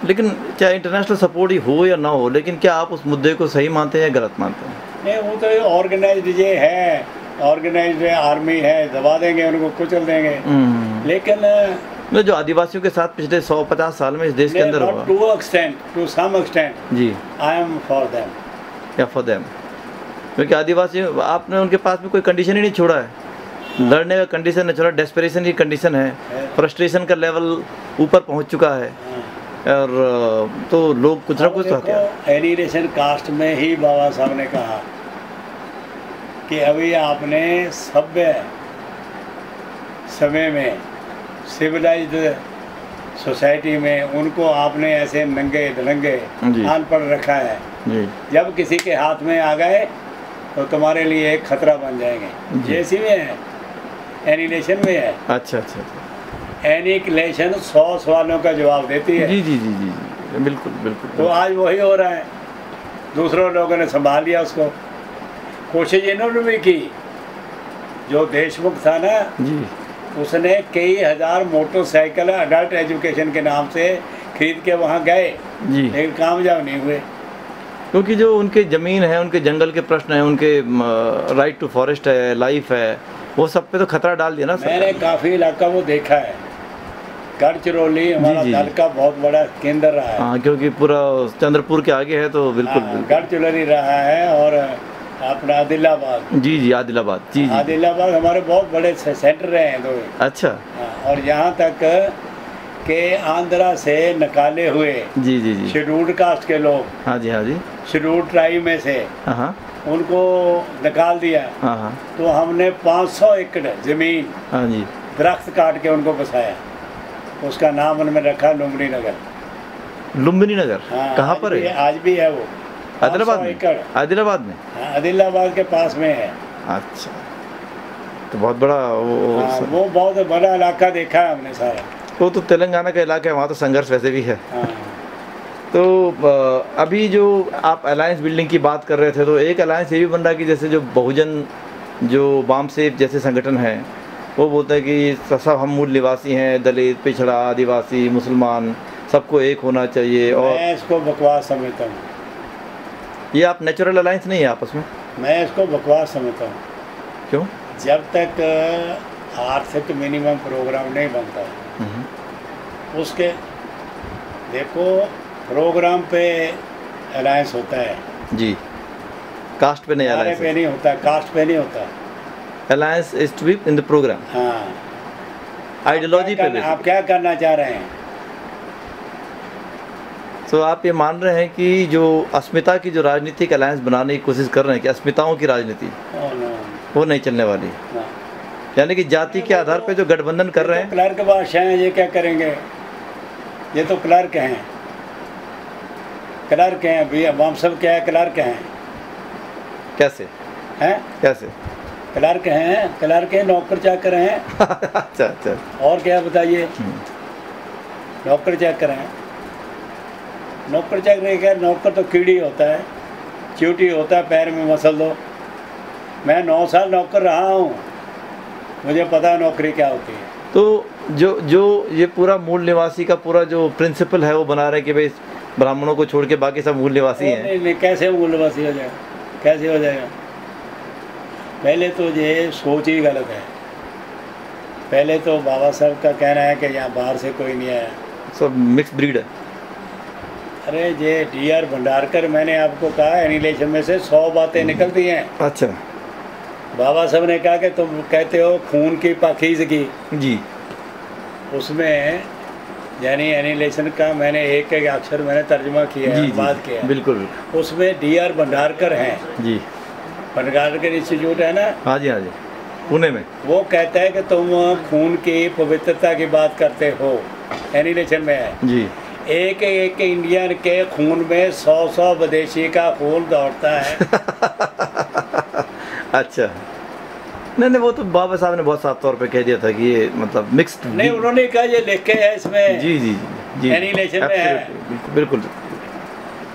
लेकिन चाहे इंटरनेशनल सपोर्ट ही हो या ना हो, लेकिन क्या आप उस मुद्दे को सही मानते हैं या गलत मानते हैं? नहीं, वो तो ऑर्गेनाइज्ड ये है, ऑर्गेनाइज्ड आर्मी है, दबा देंगे उनको, कुचल देंगे। लेकिन जो आदिवासियों के साथ पिछले 150 साल में इस देश के अंदर हुआ, टू सम एक्सटेंट जी, आई एम फॉर देम, या फॉर देम, क्योंकि आदिवासी आपने उनके पास में कोई कंडीशन ही नहीं छोड़ा है, लड़ने का कंडीशन नहीं छोड़ा, डेस्परेशन की कंडीशन है, फ्रस्ट्रेशन का लेवल ऊपर पहुंच चुका है, और तो लोग कुछ ना कुछ तो क्या एलिनेशन कास्ट में ही बाबा साहब ने कहा कि अभी आपने सभ्य समय में, सिविलाइज्ड सोसाइटी में, उनको आपने ऐसे नंगे धड़ंगे जी। अनपढ़ रखा है। जी जब किसी के हाथ में आ गए तो तुम्हारे लिए एक खतरा बन जाएंगे। जी। जैसी में है, एनिलेशन में है। अच्छा अच्छा अच्छा। एनिलेशन 100 सवालों का जवाब देती है। जी जी जी जी जी, बिल्कुल बिल्कुल। तो आज वही हो रहा है, दूसरों लोगों ने संभाल लिया उसको। कोशिश इन्होंने भी की, जो देशमुख था ना, जी उसने कई हजार मोटरसाइकिल अडल्ट एजुकेशन के नाम से खरीद के वहाँ गए, जी। लेकिन कामयाब नहीं हुए। क्योंकि जो उनके ज़मीन है, उनके जंगल के प्रश्न हैं, उनके राइट टू फॉरेस्ट है, लाइफ है, वो सब पे तो खतरा डाल दिया ना सरकार मैंने ने। काफ़ी इलाका वो देखा है। गढ़चिरौली हमारा जी, जी। दल का बहुत बड़ा केंद्र रहा है। हाँ, क्योंकि पूरा चंद्रपुर के आगे है तो बिल्कुल हाँ, बिल्कुल। गढ़चिरौली रहा है, और अपना आदिलाबाद। जी जी, आदिलाबाद। जी जी। आदिलाबाद हमारे बहुत बड़े सेंटर रहे हैं दो। अच्छा। हाँ, और यहाँ तक के आंध्रा से निकाले हुए जी जी जी। शेड्यूल्ड कास्ट के लोग, हाँ जी हाँ जी। शेड्यूल्ड ट्राइब में से हाँ हाँ उनको निकाल दिया। हाँ हाँ तो हमने 500 एकड़ जमीन हाँ जी। दरख्त काट के उनको बसाया। उसका नाम उन्होंने रखा लुम्बिनी नगर। लुम्बिनी नगर हाँ, कहाँ पर है? आज भी है वो। आदिलाबाद 500 में? एकड़। आदिलाबाद में? हाँ, आदिलाबाद के पास में है। अच्छा, तो बहुत बड़ा हाँ, वो बहुत बड़ा इलाका देखा है हमने सारा। वो तो तेलंगाना का इलाका है, वहाँ तो संघर्ष वैसे भी है। हाँ। तो अभी जो आप अलायंस बिल्डिंग की बात कर रहे थे, तो एक अलायंस ये भी बन रहा है कि जैसे जो बहुजन, जो वाम सेफ जैसे संगठन हैं, वो बोलते हैं कि सब हम मूल निवासी हैं, दलित, पिछड़ा, आदिवासी, मुसलमान, सबको एक होना चाहिए। और मैं इसको बकवास समझता हूँ। ये आप नेचुरल अलायंस नहीं है आपस में? मैं इसको बकवास समझता हूँ। क्यों? जब तक आर्थिक मिनिमम प्रोग्राम नहीं बनता, उसके देखो प्रोग्राम पे अलायंस होता है जी, कास्ट पे नहीं नारे अलायंस, पे नहीं होता, कास्ट पे नहीं होता। Alliance is to be in the program, हाँ, आइडियोलॉजी पे बेसिस। आप क्या करना चाह रहे हैं? तो आप ये मान रहे हैं कि जो अस्मिता की जो राजनीतिक अलायंस बनाने की कोशिश कर रहे हैं कि अस्मिताओं की राजनीति वो नहीं चलने वाली, यानी कि जाति के आधार पे जो गठबंधन कर रहे हैं। क्लर्क बादशाह हैं, ये क्या करेंगे? ये तो क्लर्क हैं, क्लर्क हैं अभी। हम सब क्या है? क्लर्क हैं। कैसे हैं? कैसे? क्लर्क हैं, क्लर्क हैं, नौकर चाकर हैं। अच्छा अच्छा। और क्या बताइए? नौकर चाकर हैं। नौकर चाकर क्या? नौकर तो कीड़ी होता है, चींटी होता है, पैर में मसल दो। मैं 9 साल नौकर रहा हूँ, मुझे पता है नौकरी क्या होती है। तो जो ये पूरा मूल निवासी का पूरा जो प्रिंसिपल है वो बना रहे हैं कि भाई ब्राह्मणों को छोड़ के बाकी सब मूल निवासी हैं। नहीं, कैसे मूल निवासी हो जाएगा? कैसे हो जाएगा? पहले तो ये सोच ही गलत है। पहले तो बाबा साहब का कहना है कि यहाँ बाहर से कोई नहीं आया, सब मिक्स ब्रीड है। अरे ये D.R. भंडारकर, मैंने आपको कहा एनिलेशन में से 100 बातें निकलती हैं। अच्छा। बाबा साहब ने कहा कि तुम कहते हो खून की पाकीज़गी जी। उसमें यानी एनिलेशन का मैंने एक एक अक्षर मैंने तर्जुमा किया है, बात किया है। बिल्कुल। उसमें D.R. भंडारकर हैं, जी, भंडारकर इंस्टीट्यूट है ना, हाँ जी हाँ जी, पुणे में। वो कहता है कि तुम खून की पवित्रता की बात करते हो, एनिलेशन में है। जी। एक एक इंडियन के खून में 100 विदेशी का खून दौड़ता है। अच्छा, नहीं वो तो बाबा साहब ने बहुत साफ तौर पे कह दिया था कि ये मतलब मिक्स्ड। नहीं, उन्होंने कहा ये लिख के है इसमें। जी जी जी, एनिलेशन में है। बिल्कुल।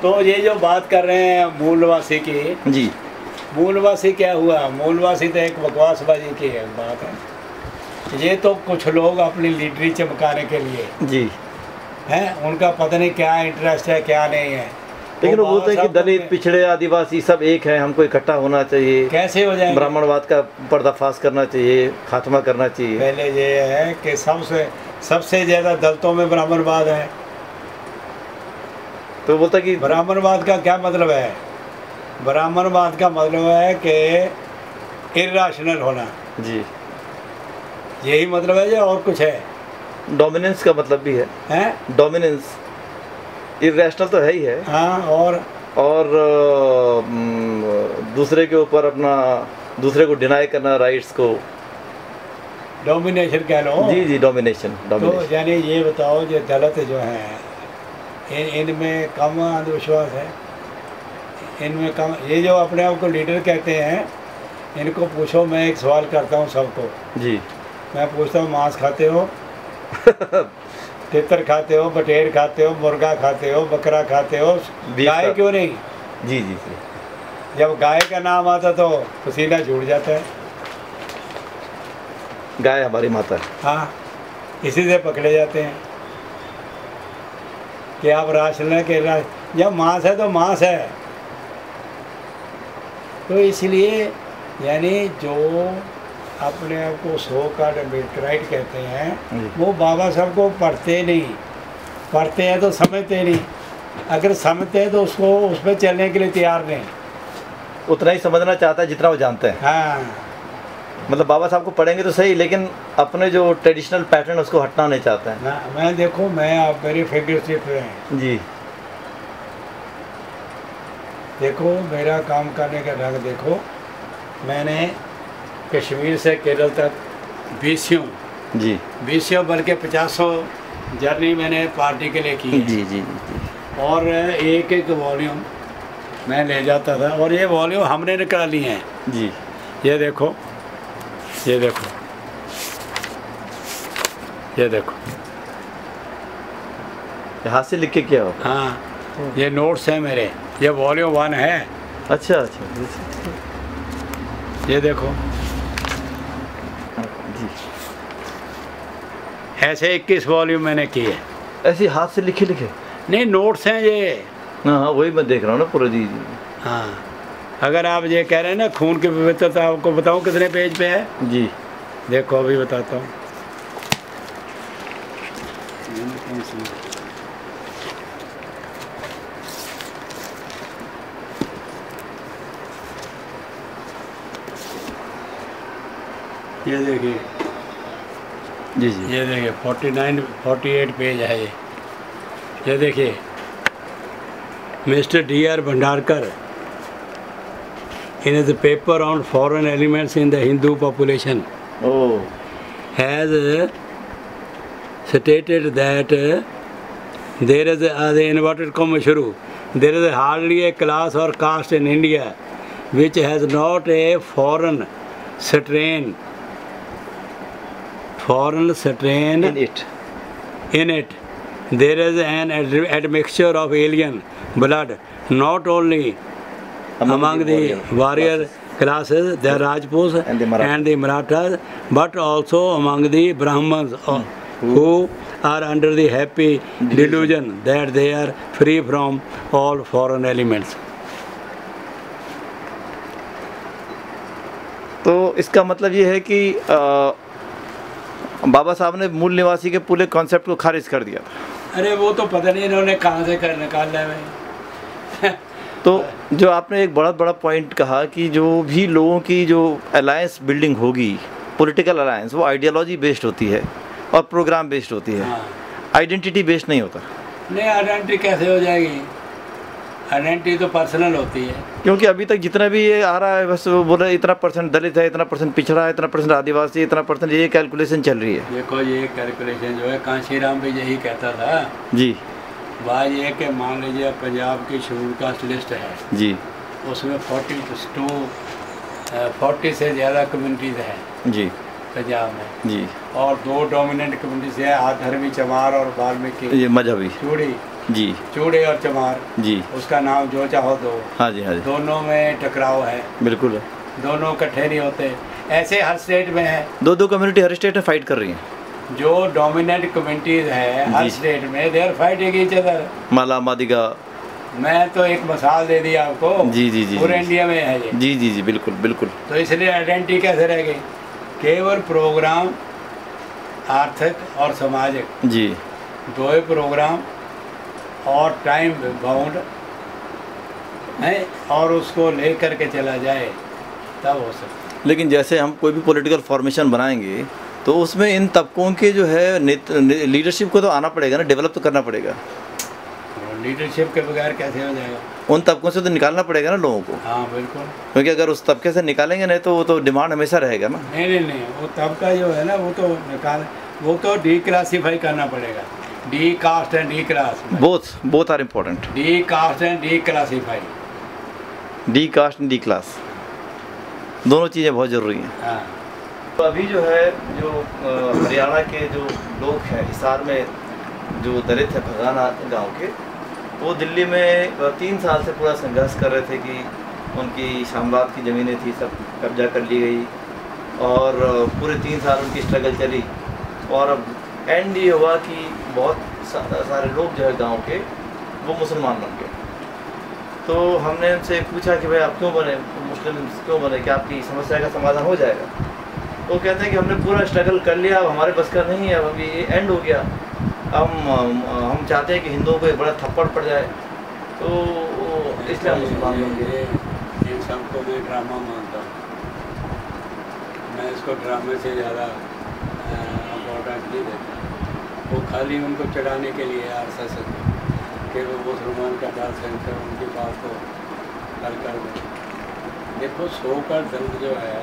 तो ये जो बात कर रहे हैं मूलवासी की, जी, मूलवासी क्या हुआ? मूलवासी तो एक बकवासबाजी की है बात है। ये तो कुछ लोग अपनी लीडरी चमकाने के लिए जी हैं, उनका पता नहीं क्या इंटरेस्ट है क्या नहीं है। लेकिन वो बोलते हैं कि दलित, पिछड़े, आदिवासी सब एक है, हमको इकट्ठा होना चाहिए। कैसे हो जाएगा? ब्राह्मणवाद का पर्दाफाश करना चाहिए, खात्मा करना चाहिए। पहले ये है कि सबसे ज़्यादा दलितों में ब्राह्मणवाद है। तो बोलता कि ब्राह्मणवाद का क्या मतलब है? ब्राह्मणवाद का मतलब है कि इर्राशनल होना। जी, यही मतलब है या और कुछ है? डोमिनेंस का मतलब भी है। हैं? डोमिनेंस, इर्रेशनल तो है ही है। हाँ, और दूसरे के ऊपर अपना, दूसरे को डिनाई करना राइट्स को। डोमिनेशन कह लो। जी जी, डोमिनेशन। तो यानी ये बताओ, जो दलित जो हैं इनमें कम अंधविश्वास है, इनमें कम, ये जो अपने आप को लीडर कहते हैं, इनको पूछो। मैं एक सवाल करता हूँ सबको जी, मैं पूछता हूँ, मांस खाते हो? तितर खाते हो, बटेर खाते हो, मुर्गा खाते हो, बकरा खाते हो, गाय क्यों नहीं? जी जी जी। जब गाय का नाम आता तो पसीना छूट जाता है। गाय हमारी माता है। हाँ, इसी से पकड़े जाते हैं कि आप राशन के जब मांस है तो मांस है। तो इसलिए यानी जो अपने आप को सो कार्ड अम्बेडकराइट कहते हैं, वो बाबा साहब को पढ़ते नहीं, पढ़ते हैं तो समझते नहीं, अगर समझते हैं तो उसको उस पर चलने के लिए तैयार नहीं। उतना ही समझना चाहता है जितना वो जानते हैं। हाँ, मतलब बाबा साहब को पढ़ेंगे तो सही, लेकिन अपने जो ट्रेडिशनल पैटर्न उसको हटना नहीं चाहते हैं। ना, मैं देखो, मैं आप मेरी फिंगरटिप पे हैं जी, देखो मेरा काम करने का ढंग देखो। मैंने कश्मीर से केरल तक 20 बल्कि 50 जर्नी मैंने पार्टी के लिए की है। जी जी जी। और एक एक वॉल्यूम मैं ले जाता था, और ये वॉल्यूम हमने निकाली हैं। जी, ये देखो, ये देखो, ये देखो, हाथ से लिख के क्या हो? हाँ, ये नोट्स हैं मेरे, ये वॉल्यूम 1 है। अच्छा अच्छा ये देखो, जी, ऐसे 21 वॉल्यूम मैंने किए। ऐसे हाथ से लिखे लिखे? नहीं, नोट्स हैं ये। हाँ हाँ, वही मैं देख रहा हूँ ना पूरा। जी जी हाँ, अगर आप ये कह रहे हैं ना खून की पवित्रता, आपको बताऊं कितने पेज पे है? जी, देखो अभी बताता हूँ। ये देखिए, जी जी, ये देखिए 48 पेज है ये। ये देखिए, mister D.R. Bhandarkar in his paper on foreign elements in the Hindu population oh, has stated that there is the inverted comma shuru, there is hardly a class or caste in India which has not a foreign strain in it. There is an admixture of alien blood not only among the warrior classes, the Rajputs and the Marathas, but also among the Brahmins who are under the happy delusion that they are free from all foreign elements. तो इसका मतलब ये है कि बाबा साहब ने मूल निवासी के पूरे कॉन्सेप्ट को खारिज कर दिया था। अरे वो तो पता नहीं इन्होंने कहाँ से कर निकाला है। तो जो आपने एक बहुत बड़ा पॉइंट कहा कि जो भी लोगों की जो अलायंस बिल्डिंग होगी, पॉलिटिकल अलायंस, वो आइडियोलॉजी बेस्ड होती है और प्रोग्राम बेस्ड होती है, आइडेंटिटी बेस्ड नहीं होता। नहीं, आइडेंटिटी कैसे हो जाएगी? आइडेंटिटी तो पर्सनल होती है। क्योंकि अभी तक जितना भी ये आ रहा है, बस वो बोल रहे इतना % दलित है, इतना % पिछड़ा है, इतना % आदिवासी, इतना %, ये कैलकुलेशन चल रही है। देखो, ये कैलकुलेशन जो है, कांशीराम भी यही कहता था जी। बात ये कि मान लीजिए पंजाब की शेड्यूल कास्ट लिस्ट है जी, उसमें 40 से ज़्यादा कम्युनिटीज़ हैं जी पंजाब में जी, और 2 डोमिनेंट कम्युनिटीज़ हैं, आधर्मी चमार और वाल्मीकि, ये मजहबी चूड़ी जी, चूड़े और चमार जी, उसका नाम जो चाहो दो। हाँ जी हाँ जी, दोनों में टकराव है, बिल्कुल, दोनों इकट्ठे नहीं होते। ऐसे हर स्टेट में है, 2 कम्युनिटी हर स्टेट में फाइट कर रही हैं। जो डोमिनेंट कम्युनिटीज़ है हर स्टेट में, they are fighting each other. Mala Madiga, मैं तो एक मिसाल दे दी आपको। जी जी जी, पूरे इंडिया में है ये। जी जी जी, बिल्कुल बिल्कुल। तो इसलिए आइडेंटिटी कैसे रह गई? केवल प्रोग्राम आर्थिक और सामाजिक, जी, 2 प्रोग्राम और टाइम बाउंड है, और उसको ले करके चला जाए तब हो सकता। लेकिन जैसे हम कोई भी पॉलिटिकल फॉर्मेशन बनाएंगे तो उसमें इन तबकों के जो है लीडरशिप को तो आना पड़ेगा ना, डेवलप तो करना पड़ेगा। लीडरशिप के बगैर कैसे हो जाएगा? उन तबकों से तो निकालना पड़ेगा ना लोगों को, हाँ बिल्कुल। क्योंकि अगर उस तबके से निकालेंगे नहीं तो वो तो डिमांड हमेशा रहेगा ना। नहीं, वो तबका जो है ना वो तो डी क्लासीफाई करना पड़ेगा। The caste and the class, both are important. The caste and the classify, the caste and the class, दोनों चीज़ें बहुत ज़रूरी हैं। हाँ। तो अभी जो है जो हरियाणा के जो लोग हैं, हिसार में जो दलित है भगाना गांव के, वो दिल्ली में 3 साल से पूरा संघर्ष कर रहे थे कि उनकी शामबाद की ज़मीनें थी सब कब्जा कर ली गई, और पूरे 3 साल उनकी स्ट्रगल चली, और अब एंड ये हुआ कि बहुत सारे लोग जो है गांव के वो मुसलमान बन गए। तो हमने उनसे पूछा कि भाई आप क्यों बने मुस्लिम, क्यों बने, कि आपकी समस्या का समाधान हो जाएगा। तो कहते हैं कि हमने पूरा स्ट्रगल कर लिया, अब हमारे बस का नहीं है, अब अभी ये एंड हो गया, हम चाहते हैं कि हिंदुओं को एक बड़ा थप्पड़ पड़ जाए, तो इसलिए हम मुसलमान बन गए। ये सबको मैं ड्रामा मानता हूँ, मैं इसको ड्रामे से ज़्यादा इम्पोर्टेंस नहीं देता। वो खाली उनको चढ़ाने के लिए आरएसएस कि वो मुसलमान का दास है उनके पास तो हल कर दे। देखो सो का दर्द जो है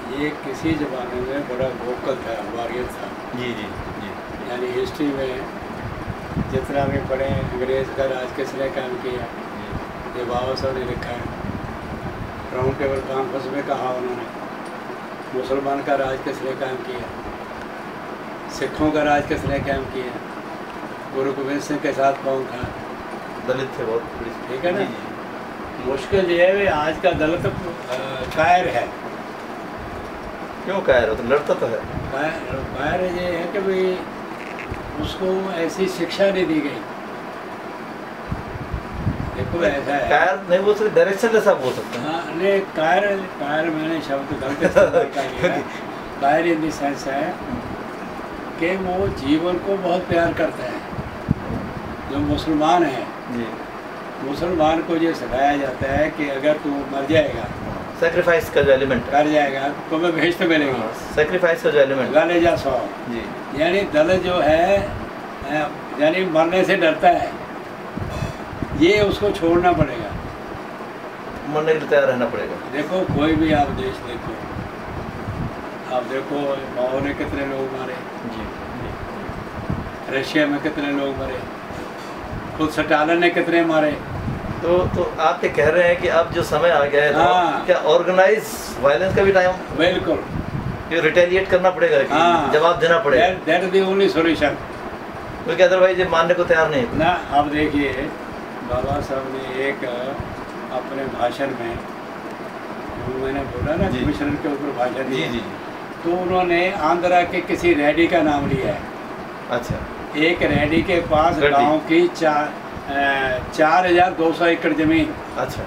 ये किसी ज़माने में बड़ा वोकल था, वॉरियर था। जी जी जी। यानी हिस्ट्री में जितना भी पढ़े, अंग्रेज़ का राज किसने काम किया, ये बाबा साहब ने लिखा है। राउंड टेबल कॉन्फ्रेंस में कहा उन्होंने, मुसलमान का राज किसने काम किया, सिखों का राज किसने काम किया, गुरु गोविंद सिंह के साथ कौन था, दलित थे बहुत, ठीक है ना। मुश्किल ये है आज का दलित कायर है। क्यों कायर हो, तो लड़ता तो है। कायर ये है कि भाई उसको ऐसी शिक्षा नहीं दी गई। देखो ऐसा है, कायर नहीं बोल सकते, डायरेक्शन ऐसा बोल सकते हैं। हाँ नहीं, कायर मैंने शब्द गलत इस्तेमाल किया है। कायर इन द सेंस है कि वो जीवन को बहुत प्यार करता है। जो मुसलमान है जी, मुसलमान को ये सिखाया जाता है कि अगर तू मर जाएगा, सेक्रीफाइस का जो एलिमेंट कर जाएगा तो मैं भेजते मिलेंगे, सेक्रीफाइस का जो एलिमेंट गाले जा सौ। जी, यानी दलित जो है यानी मरने से डरता है, ये उसको छोड़ना पड़ेगा, मरने के लिए तैयार रहना पड़ेगा। देखो कोई भी आप देश देखो, आप देखो माओ ने कितने लोग मारे, जी, रशिया में कितने लोग मरे, खुद स्टालिन ने कितने मारे। तो आप ये कह रहे हैं कि अब जो समय आ गया है, हाँ। तो क्या ऑर्गेनाइज वायलेंस का भी टाइम, बिल्कुल, ये रिटेलिएट करना पड़ेगा कि हाँ। जवाब देना पड़ेगा, that is the only solution. क्योंकि अदरवाइज ये मानने को तैयार नहीं है ना। अब देखिए बाबा साहब ने एक अपने भाषण में, मैंने बोला ना जी। मिश्रण के ऊपर भाषण जी दिया, जी। तो उन्होंने आंध्रा के किसी रेड्डी का नाम लिया है। अच्छा, एक रेड्डी के पास रेड्डी। गांव की 4200 एकड़ जमीन, अच्छा,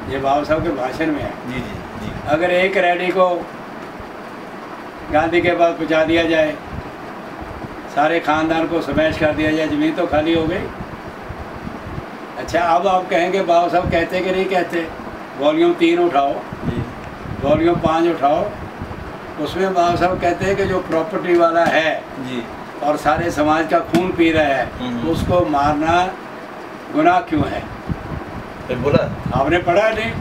ये बाबा साहब के भाषण में है। जी जी जी। अगर एक रेड्डी को गांधी के पास पहुंचा दिया जाए, सारे खानदान को स्मैश कर दिया जाए, जमीन तो खाली हो गई। अच्छा, अब आप कहेंगे बाबा साहब कहते कि नहीं कहते, वॉल्यूम 3 उठाओ, जी वॉल्यूम 5 उठाओ, उसमें बाबा साहब कहते हैं कि जो प्रॉपर्टी वाला है जी, और सारे समाज का खून पी रहा है, उसको मारना गुनाह क्यों है? फिर बोला आपने पढ़ा नहीं?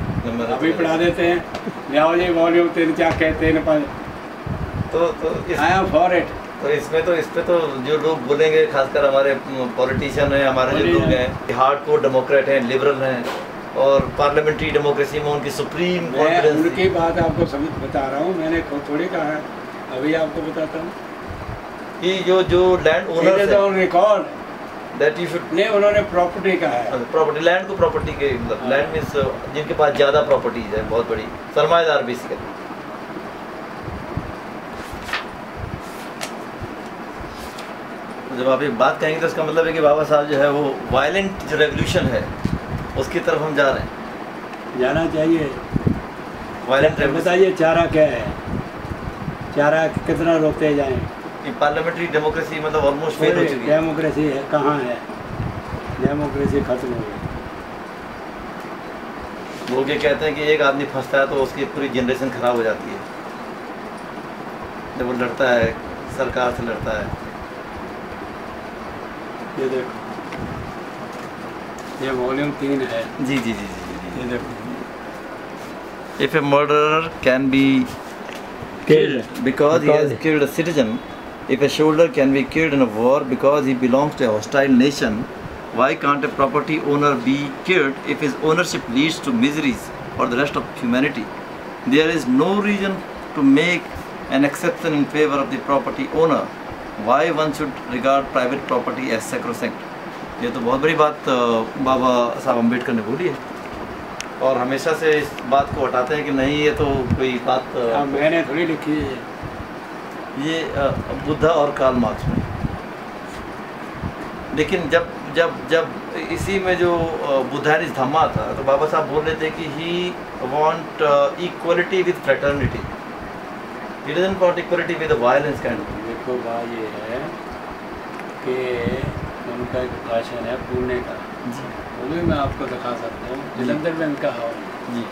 अभी पढ़ा देते हैं, जाओ जी वॉल्यूम 3 क्या कहते हैं 5। तो आई एम फॉर इट। तो इसमें तो जो लोग बोलेंगे, खासकर हमारे पॉलिटिशियन हैं, हमारे जो लोग हैं, हार्डकोर डेमोक्रेट हैं, लिबरल हैं, और पार्लियामेंट्री डेमोक्रेसी में उनकी सुप्रीम मैं कॉन्फिडेंस उनकी बात आपको समझ बता रहा हूँ, मैंने खुद थोड़ी कहा है, अभी आपको बताता हूँ कि जो land owners on record that you should, नहीं, उन्होंने प्रॉपर्टी कहा है। प्रॉपर्टी, लैंड को प्रॉपर्टी के मतलब लैंड मीन्स जिनके पास ज़्यादा प्रॉपर्टीज है, बहुत बड़ी सरमाएदार बेसिकली। जब आप ये बात कहेंगे तो इसका मतलब है कि बाबा साहब जो है वो वायलेंट जो रेवोल्यूशन है उसकी तरफ हम जा रहे हैं, जाना चाहिए। वायलेंट बताइए चारा क्या है, चारा कितना रोकते जाएं? पार्लियामेंट्री डेमोक्रेसी मतलब ऑलमोस्ट फेल हो चुकी है। डेमोक्रेसी है कहाँ है, डेमोक्रेसी खत्म हो गई। लोग ये कहते हैं कि एक आदमी फंसता है तो उसकी पूरी जनरेशन खराब हो जाती है, जब वो लड़ता है, सरकार से लड़ता है। ये देखो ये वॉल्यूम 3 है। जी जी जी जी ये देखो। If a murderer can be killed because he has killed a citizen, if a soldier can be killed in a war because he belongs to a hostile nation, why can't a property owner be killed if his ownership leads to miseries for the rest of humanity? There is no reason to make an exception in favor of the property owner. Why one should regard private property as sacrosanct? ये तो बहुत बड़ी बात बाबा साहब अम्बेडकर ने बोली है, और हमेशा से इस बात को हटाते हैं कि नहीं ये तो कोई बात मैंने थोड़ी लिखी है, ये बुद्धा और कार्ल मार्क्स में। लेकिन जब जब जब इसी में जो बुद्धानिस्ट धम्मा था तो बाबा साहब बोल रहे थे कि he want equality with fraternity, he doesn't want equality with violence kind of. देखो बात ये है कि उनका एक भाषण है पुणे का जी, वो भी मैं आपको दिखा सकता हूँ, जलंधर में उनका हाल जी।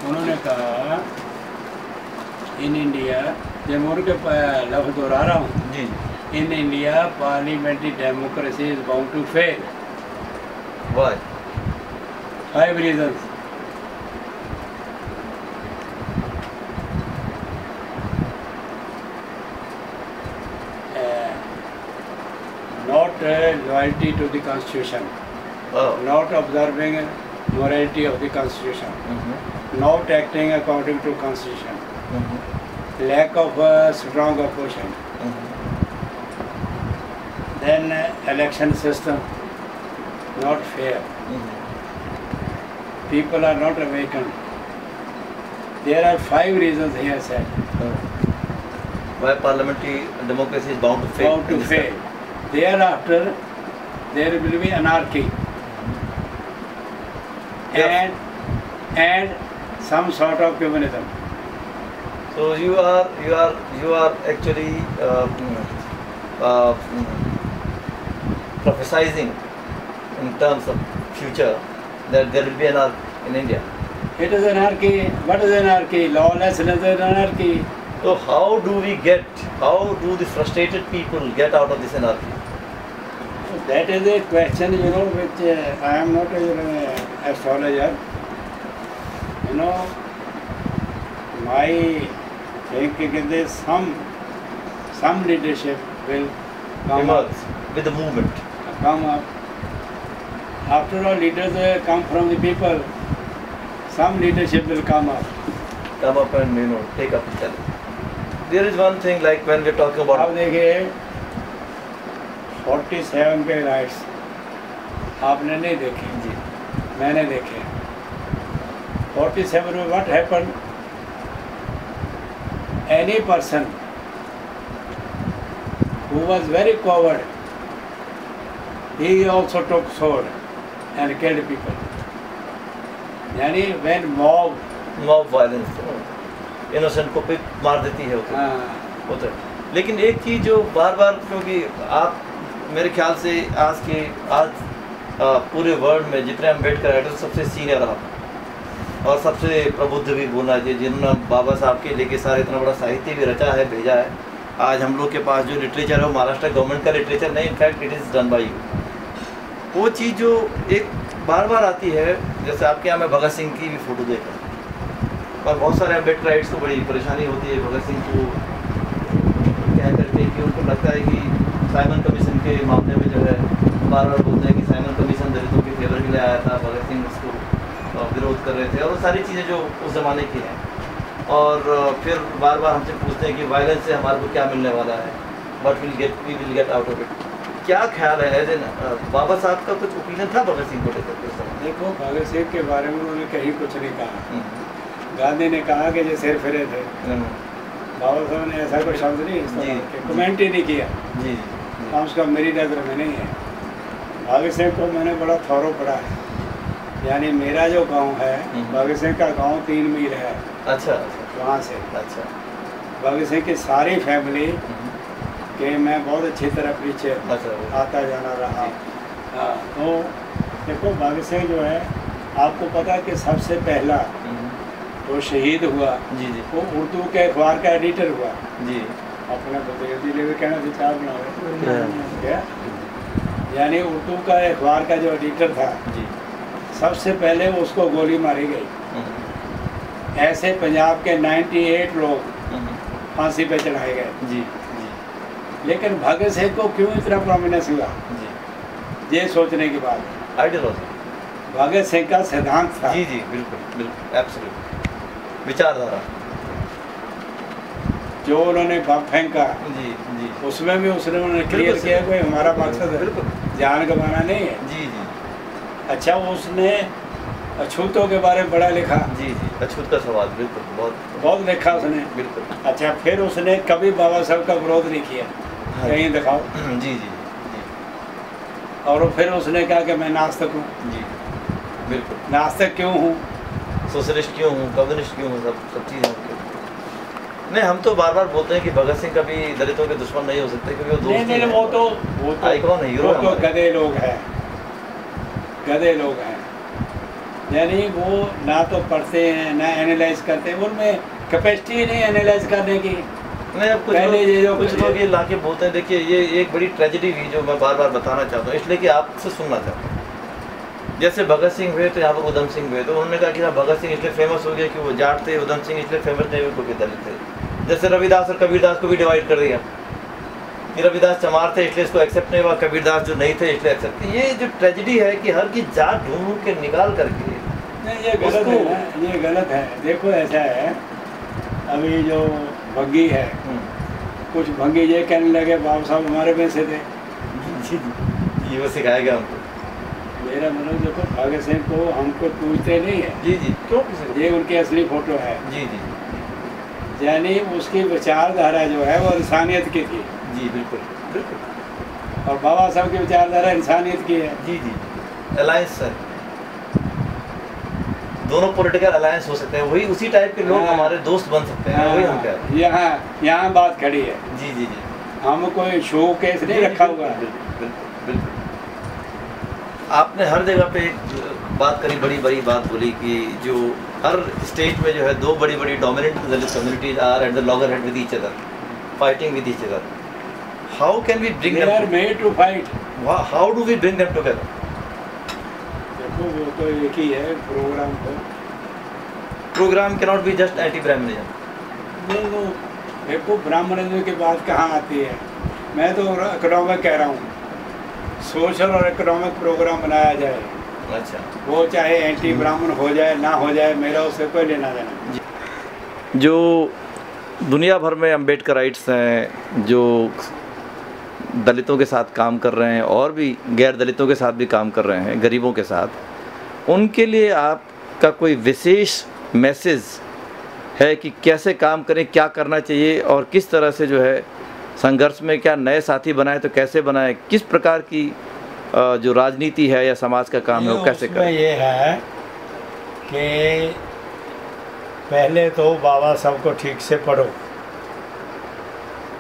उन्होंने कहा इन इंडिया, जब मैं उनके लफ्ज़ दोहरा रहा हूँ, जी in India parliamentary democracy is bound to fail. Why? 5 reasons. Not loyalty to the constitution, not observing morality of the constitution, not acting according to constitution, lack of strong opposition, then election system not fair, people are not awakened. There are 5 reasons he has said. Why parliamentary democracy is bound to fail? Bound to fail. Thereafter, there will be anarchy and some sort of communism. So you are actually prophesizing in terms of future that there will be anarchy in India. It is anarchy. What is anarchy? Lawlessness is anarchy. So how do the frustrated people get out of this anarchy? That is a question, which I am not an astrologer. My thinking is that some leadership will come up, with the movement. come up. After all, leaders come from the people. Some leadership will come up. Come up and take up the challenge. There is one thing, like when we are talking about. अब देखिए 47 के rights आपने नहीं देखे जी, मैंने देखे। 47 में what happen, any person who was very coward, he also took sword and killed people. यानी when mob violence innocent को मार देती है होता है। लेकिन एक चीज़ जो बार बार, क्योंकि आप मेरे ख्याल से आज पूरे वर्ल्ड में जितने अम्बेडकर राइटर सबसे सीनियर आप और सबसे प्रबुद्ध भी बोलना चाहिए, जिन्होंने बाबा साहब के लेके सारे इतना बड़ा साहित्य भी रचा है, भेजा है। आज हम लोग के पास जो लिटरेचर है वो महाराष्ट्र गवर्नमेंट का लिटरेचर नहीं, in fact it is done by you. वो चीज़ जो एक बार बार आती है, जैसे आपके यहाँ मैं भगत सिंह की भी फ़ोटो देखा और बहुत सारे अम्बेडकर राइट्स को बड़ी परेशानी होती है भगत सिंह को कह करके कि उनको लगता है कि साइमन कमीशन के मामले में जो है बार बार बोलते हैं कि साइमन कमीशन दलितों के फेवर के लिए आया था, भगत सिंह उसको विरोध कर रहे थे, और वो सारी चीज़ें जो उस ज़माने की हैं। और फिर बार बार हमसे पूछते हैं कि वायलेंस से हमारे को क्या मिलने वाला है, but we will get out of it. क्या ख्याल है एज एन बाबा साहब का कुछ ओपिनियन था भगत सिंह को लेकर के? देखो भगत सिंह के बारे में उन्होंने कहीं कुछ नहीं कहा। गांधी ने कहा कि जो सिर फिरे थे, बाबा साहब ने ऐसा कोई शब्द नहीं कमेंट ही नहीं किया जी, कम से कम मेरी नज़र में नहीं है। भगत सिंह को मैंने बड़ा थॉरो पढ़ा है, यानी मेरा जो गांव है भगत सिंह का गांव 3 मील है। अच्छा, वहाँ से अच्छा भगत सिंह की सारी फैमिली के मैं बहुत अच्छी तरह पीछे आता जाना रहा। हाँ, तो देखो भगत सिंह जो है, आपको पता है कि सबसे पहला वो शहीद हुआ जी जी, वो उर्दू के अखबार का एडिटर हुआ जी, अपने जिले में कहना थी चार बना क्या, यानी उर्दू का अखबार का जो एडिटर था जी, सबसे पहले उसको गोली मारी गई। ऐसे पंजाब के 98 लोग फांसी पे चढ़ाए गए। जी लेकिन भगत सिंह को क्यों इतना प्रोमिनेंस हुआ, जी ये सोचने के बाद आइडियोलॉजी। भगत सिंह का सिद्धांत था। जी जी बिल्कुल बिल्कुल एब्सोल्युटली विचारधारा जो उन्होंने बम फेंका जी जी उसमें भी उन्होंने क्लियर किया कोई हमारा मकसद बिल्कुल जान गंवाना नहीं है। जी जी अच्छा उसने अछूतों के बारे में बड़ा लिखा। जी जी अछूत का सवाल बिल्कुल बहुत लिखा उसने। बिल्कुल। अच्छा फिर उसने कभी बाबा साहब का विरोध नहीं किया। हाँ। कहीं दिखाओ। जी जी जी और फिर उसने कहा कि मैं नास्तिक हूँ। जी बिल्कुल। नास्तिक क्यों हूँ, सोशलिस्ट क्यों हूँ, कम्युनिस्ट क्यों हूँ, सब चीज़ें नहीं। हम तो बार बार बोलते हैं कि भगत सिंह कभी दलितों के दुश्मन नहीं हो सकते क्योंकि वो दोस्त नहीं वो तो आइकॉन है, हीरो वो है तो हमारे। गधे लोग हैं, गधे लोग हैं। यानी वो ना तो पढ़ते हैं ना एनालाइज करते हैं, उनमें कैपेसिटी नहीं एनालाइज करने की। नहीं अब कुछ लोग ये लाके बोलते हैं। देखिए ये एक बड़ी ट्रेजेडी हुई जो मैं बार बार बताना चाहता हूँ, इसलिए कि आपसे सुनना चाहता हूँ। जैसे भगत सिंह हुए तो यहाँ पर उधम सिंह हुए, तो उन्होंने कहा कि भगत सिंह इसलिए फेमस हो गया कि वो जाट थे, उधम सिंह इसलिए फेमस नहीं हुए क्योंकि दलित थे। जैसे रविदास और कबीरदास को भी डिवाइड कर दिया कि रविदास चमार थे इसलिए इसको एक्सेप्ट नहीं हुआ, कबीरदास जो नहीं थे इसलिए एक्सेप्ट। ये जो ट्रेजेडी है कि हर की जात ढूंढ के निकाल करके नहीं ये गलत है ना, ये गलत है। देखो ऐसा है, अभी जो भंगी है कुछ भंगी ये कहने लगे बाबा साहब हमारे में से थे। ये वो सिखाया गया हमको। मेरा मतलब देखो भगत सिंह को हमको पूछते नहीं है। जी जी क्यों? ये उनकी असली फोटो है। जी जी यानी उसकी विचारधारा जो है वो इंसानियत की थी। जी बिल्कुल बिल्कुल। और बाबा साहब की विचारधारा इंसानियत की है। जी जी अलायंस सर, दोनों पॉलिटिकल अलायंस हो सकते हैं, वही उसी टाइप के लोग हमारे दोस्त बन सकते हैं। वही हम कह रहे हैं। यहाँ बात खड़ी है। जी जी जी हम कोई शो केस नहीं रखा हुआ है। बिल्कुल बिल्कुल। आपने हर जगह पे एक बात करी, बड़ी बड़ी बात बोली कि जो हर स्टेट में जो है दो बड़ी बड़ी dominant Dalit communities are at the loggerhead with each other, fighting with each other. How can we bring them? They are made to fight. How do we bring them together? देखो वो तो एक ही है प्रोग्राम। तो program cannot be just anti brahminism. नहीं देखो Brahmanism की बात कहाँ आती है। मैं तो इकोनॉमिक कह रहा हूँ, सोशल और इकोनॉमिक प्रोग्राम बनाया जाए। अच्छा वो चाहे एंटी ब्राह्मण हो जाए ना हो जाए, मेरा उससे कोई लेना देना। जो दुनिया भर में अम्बेडकराइट्स हैं जो दलितों के साथ काम कर रहे हैं और भी गैर दलितों के साथ भी काम कर रहे हैं, गरीबों के साथ, उनके लिए आपका कोई विशेष मैसेज है कि कैसे काम करें, क्या करना चाहिए और किस तरह से जो है संघर्ष में क्या नए साथी बनाए तो कैसे बनाए, किस प्रकार की जो राजनीति है या समाज का काम है वो कैसे करें? ये है कि पहले तो बाबा साहब को ठीक से पढ़ो,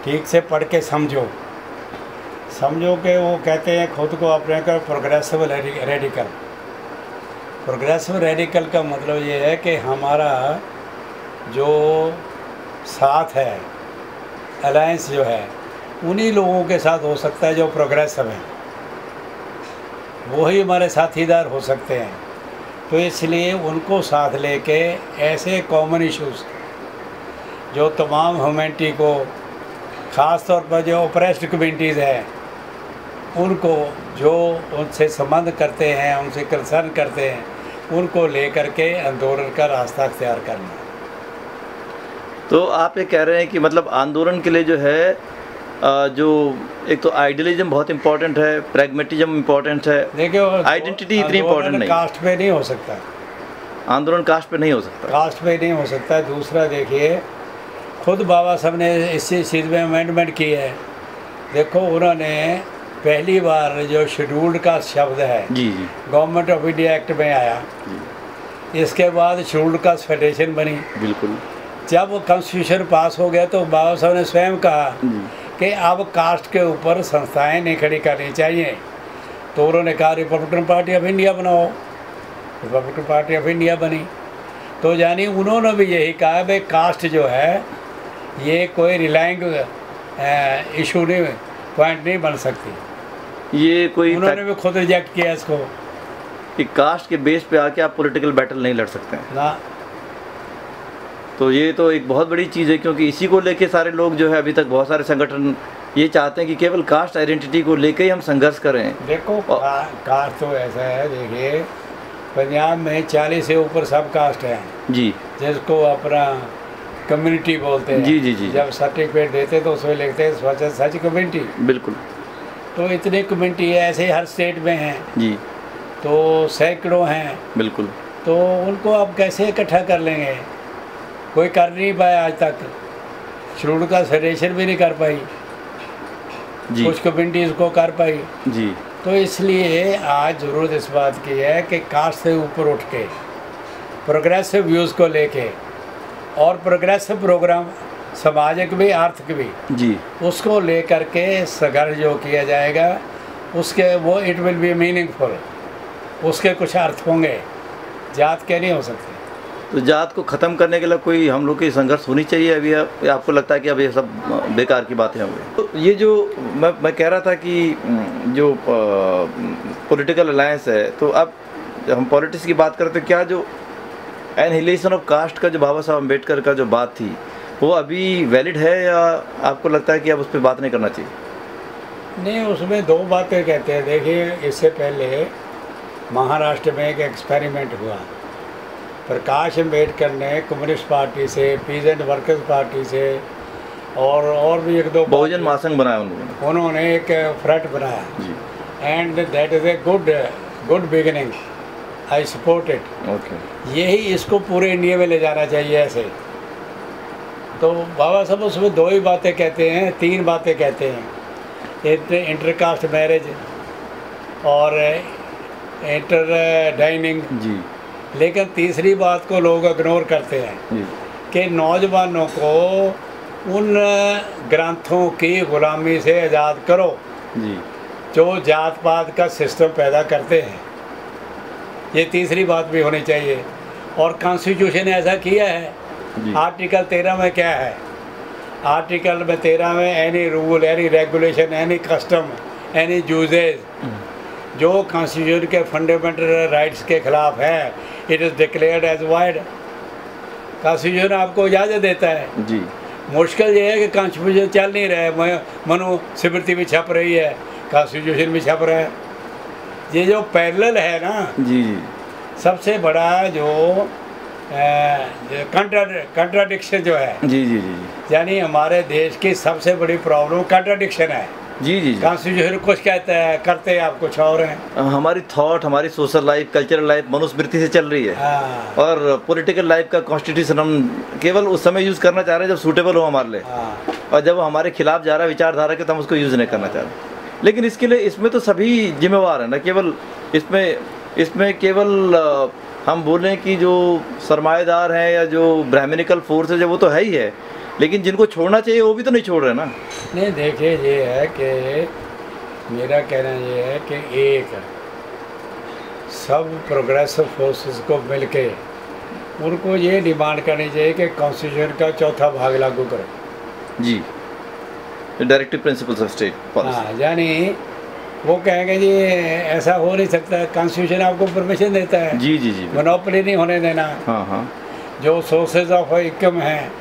ठीक से पढ़ के समझो कि वो कहते हैं खुद को अपने कर प्रोग्रेसिव रेडिकल। प्रोग्रेसिव रेडिकल का मतलब ये है कि हमारा जो साथ है, अलायंस जो है, उन्हीं लोगों के साथ हो सकता है जो प्रोग्रेसिव हैं, वही हमारे साथीदार हो सकते हैं। तो इसलिए उनको साथ लेके ऐसे कॉमन इश्यूज जो तमाम ह्यूमैनिटी को, ख़ास तौर पर जो ओप्रेस्ड कम्युनिटीज़ हैं, उनको जो उनसे संबंध करते हैं, उनसे कंसर्न करते हैं, उनको लेकर के आंदोलन का रास्ता अख्तियार करना। तो आप ये कह रहे हैं कि मतलब आंदोलन के लिए जो है जो एक तो आइडियलिज्म बहुत इम्पोर्टेंट है, प्रैग्मेटिज्म इम्पोर्टेंट है, देखियो आइडेंटिटी इतनी इम्पोर्टेंट नहीं। कास्ट पे नहीं हो सकता, आंदोलन कास्ट पे नहीं हो सकता, कास्ट पे नहीं हो सकता। दूसरा देखिए, खुद बाबा साहब ने इस चीज़ में अमेंडमेंट की है। देखो उन्होंने पहली बार जो शेड्यूल्ड कास्ट शब्द है जी जी गवर्नमेंट ऑफ इंडिया एक्ट में आया, इसके बाद शेड्यूल्ड कास्ट फेडरेशन बनी। बिल्कुल। जब कॉन्स्टिट्यूशन पास हो गया तो बाबा साहब ने स्वयं कहा कि अब कास्ट के ऊपर संस्थाएं नहीं खड़ी करनी चाहिए। तो उन्होंने कहा रिपब्लिकन पार्टी ऑफ इंडिया बनाओ, रिपब्लिकन पार्टी ऑफ इंडिया बनी। तो यानी उन्होंने भी यही कहा भाई कास्ट जो है ये कोई रिलाइंग इशू नहीं, पॉइंट नहीं बन सकती। ये कोई उन्होंने भी खुद रिजेक्ट किया इसको। कि कास्ट के बेस पे आके आप पॉलिटिकल बैटल नहीं लड़ सकते हैं ना। तो ये तो एक बहुत बड़ी चीज़ है, क्योंकि इसी को लेके सारे लोग जो है अभी तक बहुत सारे संगठन ये चाहते हैं कि केवल कास्ट आइडेंटिटी को लेके ही हम संघर्ष करें। देखो कास्ट तो ऐसा है, देखिए पंजाब में 40 से ऊपर सब कास्ट हैं जी, जिसको अपना कम्युनिटी बोलते हैं। जी जी जी, जब सर्टिफिकेट देते तो उसमें लिखते हैं स्वच्छ सच कम्युनिटी। बिल्कुल। तो इतनी कम्युनिटी है, ऐसे हर स्टेट में हैं जी, तो सैकड़ों हैं। बिल्कुल। तो उनको आप कैसे इकट्ठा कर लेंगे? कोई कर नहीं पाया आज तक, शेड्यूल का फेडरेशन भी नहीं कर पाई जी, कुछ कम्युनिटीज़ को कर पाई। जी, तो इसलिए आज ज़रूरत इस बात की है कि कास्ट से ऊपर उठ के प्रोग्रेसिव व्यूज़ को लेके और प्रोग्रेसिव प्रोग्राम सामाजिक भी आर्थिक भी जी, उसको लेकर के संघर्ष जो किया जाएगा उसके वो इट विल बी मीनिंगफुल, उसके कुछ अर्थ होंगे, जात के नहीं हो सकते। तो जात को ख़त्म करने के लिए कोई हम लोग की संघर्ष होनी चाहिए अभी? आपको लगता है कि अब ये सब बेकार की बातें होंगी? तो ये जो मैं कह रहा था कि जो पॉलिटिकल अलायंस है, तो अब जब हम पॉलिटिक्स की बात करते तो क्या जो एनहिलेशन ऑफ कास्ट का जो बाबा साहब अम्बेडकर का जो बात थी वो अभी वैलिड है, या आपको लगता है कि अब उस पर बात नहीं करना चाहिए? नहीं, उसमें दो बातें कहते हैं। देखिए, इससे पहले महाराष्ट्र में एक एक्सपेरिमेंट हुआ। प्रकाश अम्बेडकर ने कम्युनिस्ट पार्टी से, पीजेंट वर्कर्स पार्टी से और भी एक दो बहुजन महासंघ बनाया उन्होंने एक फ्रंट बनाया जी, and that is a good beginning, I support it. Okay. यही इसको पूरे इंडिया में ले जाना चाहिए ऐसे। तो बाबा साहब उसमें दो ही बातें कहते हैं, तीन बातें कहते हैं, इंटरकास्ट मैरिज और इंटर डाइनिंग जी, लेकिन तीसरी बात को लोग इग्नोर करते हैं जी, कि नौजवानों को उन ग्रंथों की गुलामी से आज़ाद करो जी, जो जात पात का सिस्टम पैदा करते हैं। ये तीसरी बात भी होनी चाहिए। और कॉन्स्टिट्यूशन ने ऐसा किया है। जी, आर्टिकल 13 में क्या है? आर्टिकल में 13 में any rule, any regulation, any custom, any usages जो कॉन्स्टिट्यूशन के फंडामेंटल राइट्स के खिलाफ है, it is declared as void. Constitution आपको इजाज़त देता है। जी, मुश्किल ये है कि कॉन्स्टिट्यूशन चल नहीं रहा है, मनुस्मृति भी छप रही है, कॉन्स्टिट्यूशन भी छप रहा है। ये जो पैरेलल है ना, जी, जी, सबसे बड़ा जो कंट्राडिक्शन जो है, जी, जी, जी, यानी हमारे देश की सबसे बड़ी प्रॉब्लम कंट्राडिक्शन है। जी, जी, जी। कॉन्स्टिट्यूशन कुछ कहता है, करते हैं आप कुछ और हैं। हमारी थॉट, हमारी social life, cultural life Manusmriti से चल रही है। हाँ, और पॉलिटिकल लाइफ का कॉन्स्टिट्यूशन हम केवल उस समय यूज़ करना चाह रहे हैं जब सूटेबल हो हमारे लिए, हाँ, और जब हमारे खिलाफ जा रहा है विचारधारा के तो हम उसको यूज़ नहीं करना चाह रहे। लेकिन इसके लिए इसमें तो सभी जिम्मेवार हैं ना, केवल इसमें केवल हम बोलें कि जो सरमाएदार हैं या जो ब्राह्मणिकल फोर्स है जो वो तो है ही है, लेकिन जिनको छोड़ना चाहिए वो भी तो नहीं छोड़ रहे ना। नहीं, देखिए ये है कि मेरा कहना ये है कि एक सब प्रोग्रेसिव फोर्सेस को मिलके उनको ये डिमांड करनी चाहिए कि कॉन्स्टिट्यूशन का चौथा भाग लागू करो। जी, directive principles of state policy. हाँ, यानी वो कहेंगे जी ऐसा हो नहीं सकता, कॉन्स्टिट्यूशन आपको परमिशन देता है। जी, जी, जी, मोनोपोली नहीं होने देना। हाँ, हाँ, जो सोर्सेज ऑफ इनकम हैं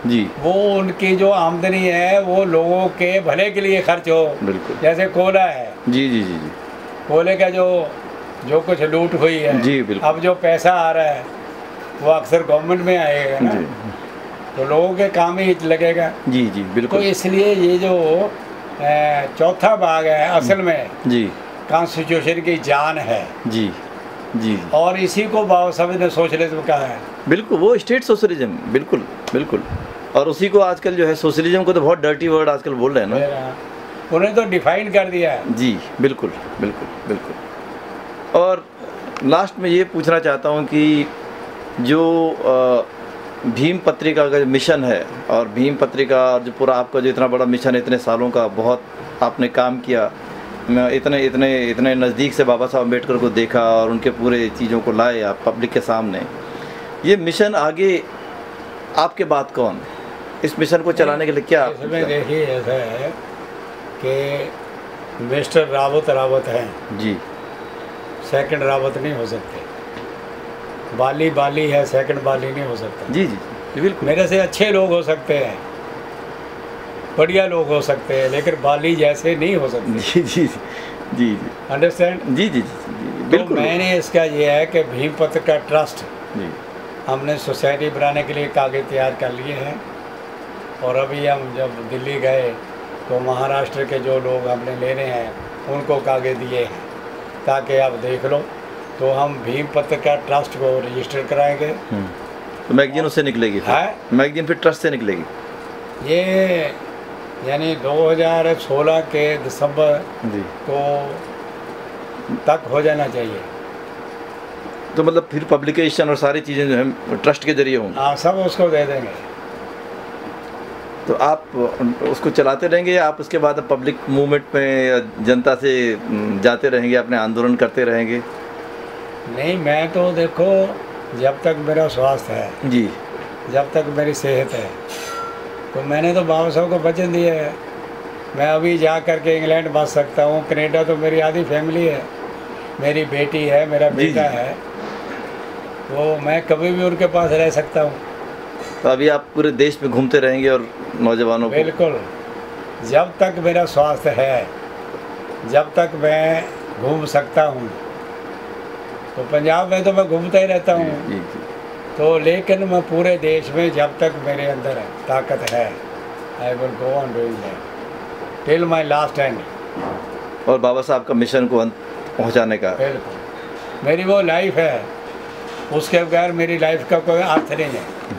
जी, वो उनकी जो आमदनी है वो लोगों के भले के लिए खर्च हो। बिल्कुल। जैसे कोयला है, जी, जी, जी, जी, कोयले का जो कुछ लूट हुई है, जी, बिल्कुल। अब जो पैसा आ रहा है वो अक्सर गवर्नमेंट में आएगा ना, तो लोगों के काम ही लगेगा। जी, जी, बिल्कुल। तो इसलिए ये जो चौथा भाग है असल में जी, कॉन्स्टिट्यूशन की जान है। जी, जी, और इसी को बाबा साहब ने सोशलिज्म कहा है। बिल्कुल, वो स्टेट सोशलिज्म, बिल्कुल बिल्कुल। और उसी को आजकल जो है सोशलिज्म को तो बहुत डर्टी वर्ड आजकल बोल रहे हैं ना, उन्हें तो डिफाइन कर दिया है। जी, बिल्कुल बिल्कुल बिल्कुल। और लास्ट में ये पूछना चाहता हूँ कि जो भीम पत्रिका का जो मिशन है, और भीम पत्रिका और जो पूरा आपका जो इतना बड़ा मिशन है, इतने सालों का बहुत आपने काम किया, मैं इतने नज़दीक से बाबा साहब अम्बेडकर को देखा और उनके पूरे चीज़ों को लाए आप पब्लिक के सामने। ये मिशन आगे आपके बाद कौन, इस मिशन को चलाने के लिए क्या? इसमें देखिए ऐसा है कि मिस्टर रावत हैं जी, सेकंड रावत नहीं हो सकते। बाली बाली है, सेकंड बाली नहीं हो सकता। जी जी जी बिल्कुल। मेरे से अच्छे लोग हो सकते हैं, बढ़िया लोग हो सकते हैं, लेकिन बाली जैसे नहीं हो सकते। जी जी जी जी अंडरस्टैंड? जी जी जी तो बिल्कुल। मैंने इसका ये है कि भीम पत्रिका ट्रस्ट जी हमने सोसाइटी बनाने के लिए कागज तैयार कर लिए हैं। और अभी हम जब दिल्ली गए तो महाराष्ट्र के जो लोग हमने लेने हैं उनको कागज दिए हैं, ताकि आप देख लो। तो हम भीम पत्रिका ट्रस्ट को रजिस्टर कराएंगे। तो मैगजीन उससे निकलेगी फिर? है मैगजीन फिर ट्रस्ट से निकलेगी? ये यानी 2016 के दिसंबर जी। को तक हो जाना चाहिए। तो मतलब फिर पब्लिकेशन और सारी चीज़ें जो हैं ट्रस्ट के जरिए होंगी? हाँ, सब उसको दे देंगे। तो आप उसको चलाते रहेंगे या आप उसके बाद पब्लिक मूवमेंट में या जनता से जाते रहेंगे, अपने आंदोलन करते रहेंगे? नहीं, मैं तो देखो, जब तक मेरा स्वास्थ्य है, जी जब तक मेरी सेहत है, तो मैंने तो बाबा साहब को वचन दिया है। मैं अभी जा कर के इंग्लैंड बस सकता हूँ, कनाडा तो मेरी आधी फैमिली है, मेरी बेटी है, मेरा जी, बेटा जी। है, तो मैं कभी भी उनके पास रह सकता हूँ। तो अभी आप पूरे देश में घूमते रहेंगे और नौजवानों को? बिल्कुल, जब तक मेरा स्वास्थ्य है, जब तक मैं घूम सकता हूँ। तो पंजाब में तो मैं घूमता ही रहता हूँ। जी जी तो लेकिन मैं पूरे देश में जब तक मेरे अंदर ताकत है, I will go on doing that till my last and. और बाबा साहब का मिशन को अंत पहुंचाने का? बिल्कुल, मेरी वो लाइफ है, उसके बगैर मेरी लाइफ का कोई अर्थ नहीं है।